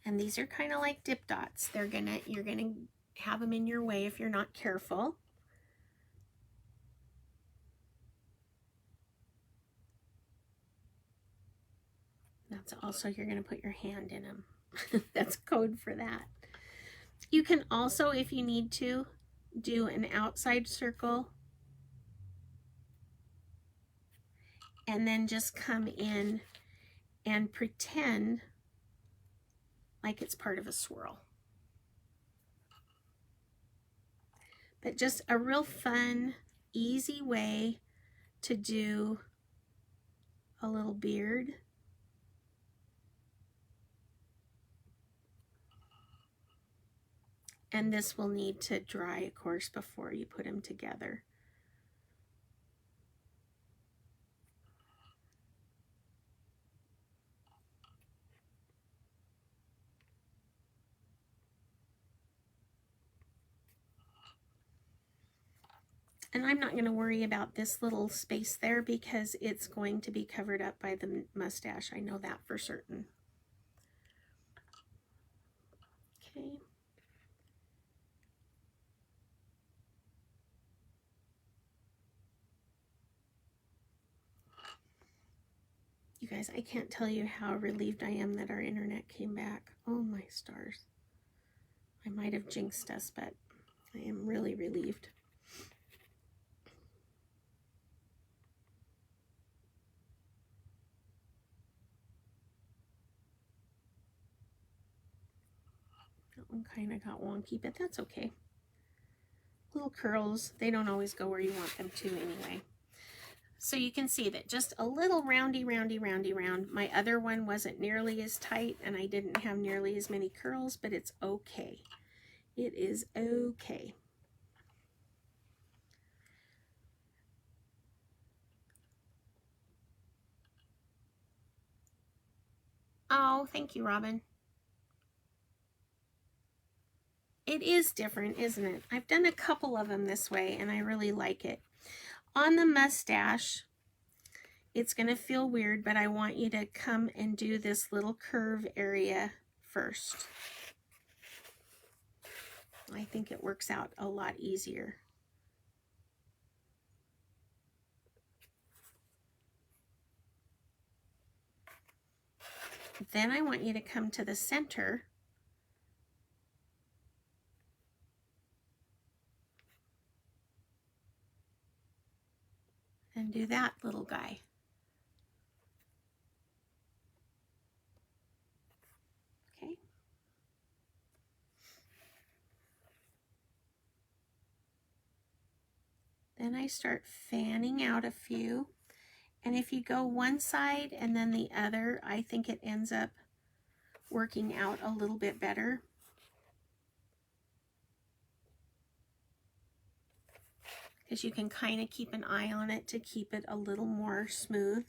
And these are kind of like dip dots. You're gonna have them in your way if you're not careful. That's also, you're gonna put your hand in them. That's code for that. You can also, if you need to, do an outside circle and then just come in and pretend like it's part of a swirl. But just a real fun, easy way to do a little beard. And this will need to dry, of course, before you put them together. And I'm not going to worry about this little space there because it's going to be covered up by the mustache. I know that for certain. Okay. You guys, I can't tell you how relieved I am that our internet came back. Oh my stars. I might have jinxed us, but I am really relieved. That one kind of got wonky, but that's okay. Little curls, they don't always go where you want them to anyway. So you can see that just a little roundy, roundy, roundy round. My other one wasn't nearly as tight and I didn't have nearly as many curls, but it's okay. It is okay. Oh, thank you, Robin. It is different, isn't it? I've done a couple of them this way and I really like it. On the mustache, it's going to feel weird, but I want you to come and do this little curve area first. I think it works out a lot easier. Then I want you to come to the center and do that little guy. Then I start fanning out a few. And if you go one side and then the other, I think it ends up working out a little bit better. Because you can kind of keep an eye on it to keep it a little more smooth.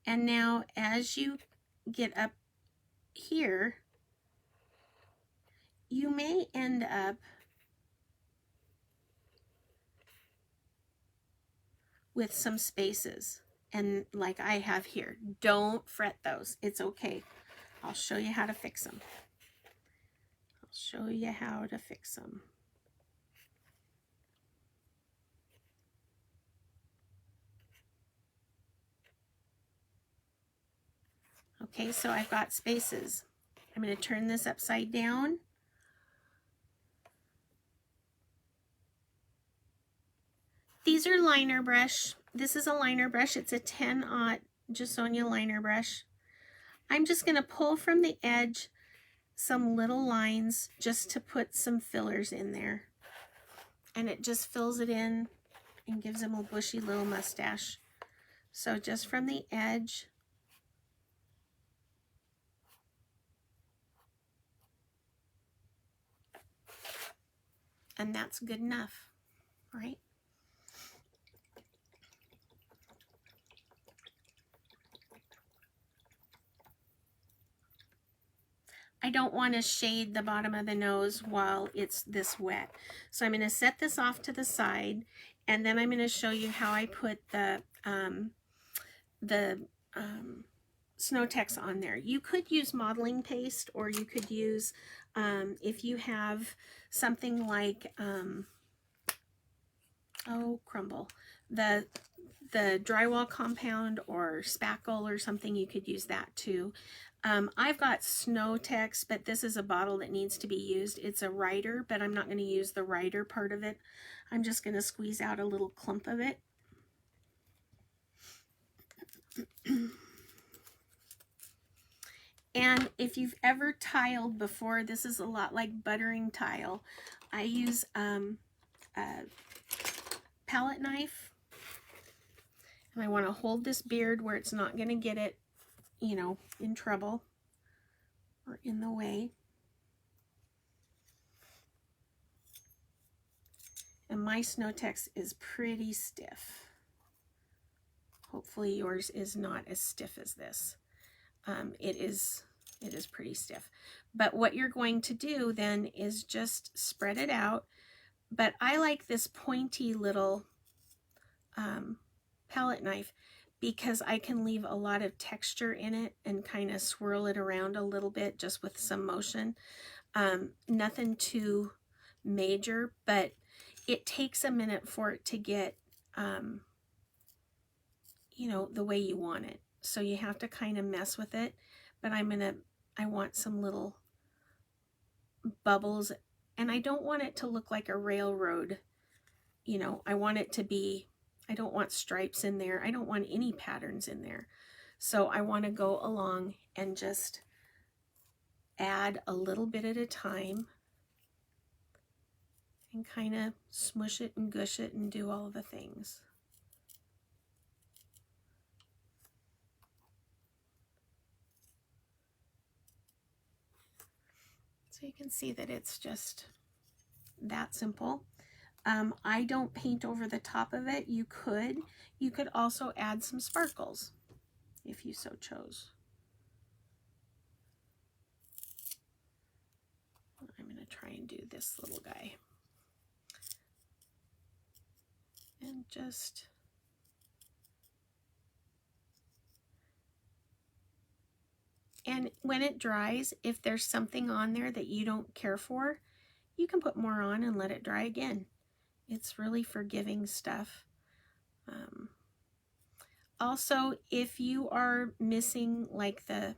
And now as you get up here, you may end up with some spaces, and like I have here. Don't fret those. It's okay. I'll show you how to fix them. I'll show you how to fix them. Okay, so I've got spaces. I'm going to turn this upside down. These are liner brush. This is a liner brush. It's a 10-aught Jasonia liner brush. I'm just going to pull from the edge some little lines just to put some fillers in there. And it just fills it in and gives them a bushy little mustache. So just from the edge. And that's good enough, right? I don't want to shade the bottom of the nose while it's this wet. So I'm going to set this off to the side, and then I'm going to show you how I put the Snow-Tex on there. You could use modeling paste, or you could use, if you have something like, Crumble, the drywall compound or spackle or something, you could use that too. I've got Snow-Tex, but this is a bottle that needs to be used. It's a rider, but I'm not going to use the rider part of it. I'm just going to squeeze out a little clump of it. And if you've ever tiled before, this is a lot like buttering tile. I use a palette knife, and I want to hold this beard where it's not going to get it, you know, in trouble or in the way. And my Snow-Tex is pretty stiff. Hopefully yours is not as stiff as this. It is pretty stiff. But what you're going to do then is just spread it out. But I like this pointy little palette knife because I can leave a lot of texture in it and kind of swirl it around a little bit just with some motion. Nothing too major, but it takes a minute for it to get, you know, the way you want it. So you have to kind of mess with it. But I want some little bubbles, and I don't want it to look like a railroad. You know, I want it to be, I don't want stripes in there. I don't want any patterns in there. So I want to go along and just add a little bit at a time and kind of smush it and gush it and do all the things. So you can see that it's just that simple. I don't paint over the top of it. You could also add some sparkles if you so chose. I'm going to try and do this little guy. And just and when it dries, if there's something on there that you don't care for, you can put more on and let it dry again. It's really forgiving stuff. Also, if you are missing like the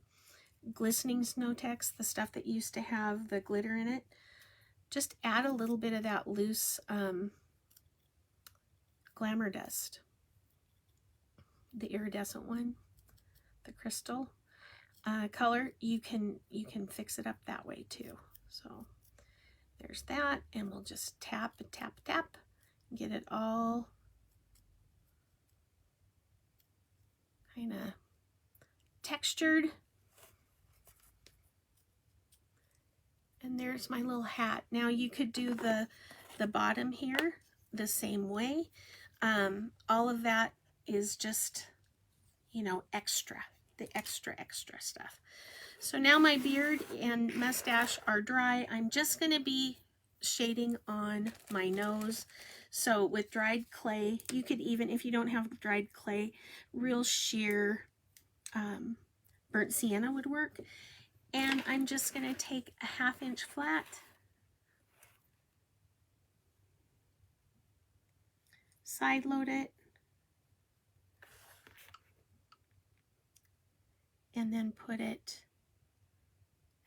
glistening Snow-Tex, the stuff that used to have the glitter in it, just add a little bit of that loose glamour dust, the iridescent one, the crystal color. You can fix it up that way too. So There's that, and we'll just tap and tap, tap, and get it all kind of textured. And there's my little hat. Now you could do the bottom here the same way. All of that is just, you know, extra, the extra stuff. So now my beard and mustache are dry. I'm just going to be shading on my nose. So with dried clay, you could even, if you don't have dried clay, real sheer burnt sienna would work. And I'm just going to take a 1/2 inch flat, side load it, and then put it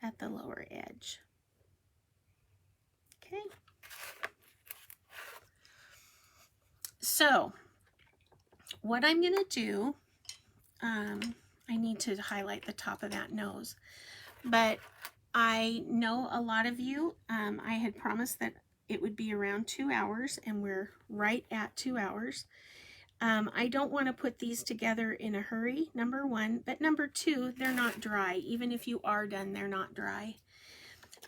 at the lower edge. Okay. So what I'm going to do, I need to highlight the top of that nose, but I know a lot of you, I had promised that it would be around 2 hours, and we're right at 2 hours. I don't want to put these together in a hurry, number one, but number two, they're not dry. Even if you are done, they're not dry.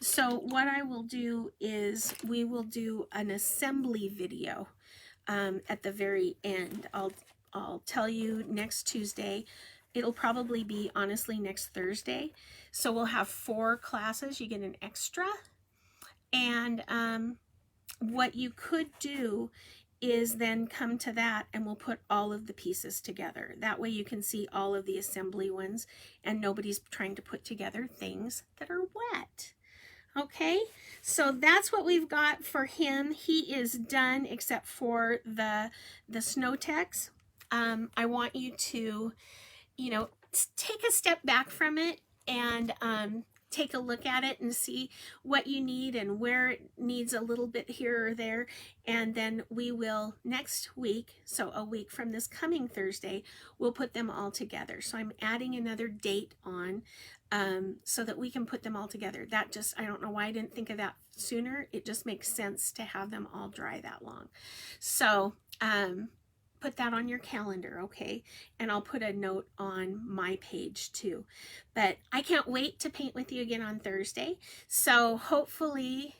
So what I will do is we will do an assembly video at the very end. I'll tell you next Tuesday. It'll probably be, honestly, next Thursday. So we'll have 4 classes. You get an extra. And what you could do is then come to that, and we'll put all of the pieces together. That way you can see all of the assembly ones, and nobody's trying to put together things that are wet. Okay, so that's what we've got for him. He is done except for the snow text. I want you to, you know, take a step back from it and take a look at it and see what you need and where it needs a little bit here or there. And then we will next week, so a week from this coming Thursday, we'll put them all together. So I'm adding another date on so that we can put them all together. That just, I don't know why I didn't think of that sooner. It just makes sense to have them all dry that long. So put that on your calendar, okay? And I'll put a note on my page too. But I can't wait to paint with you again on Thursday. So hopefully,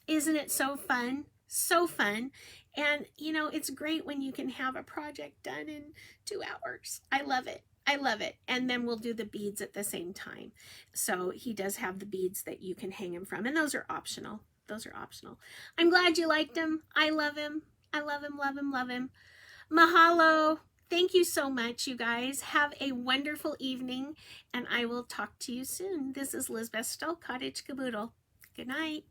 isn't it so fun? So fun. And you know, it's great when you can have a project done in 2 hours. I love it. I love it. And then we'll do the beads at the same time. So he does have the beads that you can hang him from, and those are optional. Those are optional. I'm glad you liked him. I love him. I love him, love him, love him. Mahalo. Thank you so much, you guys. Have a wonderful evening, and I will talk to you soon. This is Lisbeth Stull, Cottage Caboodle. Good night.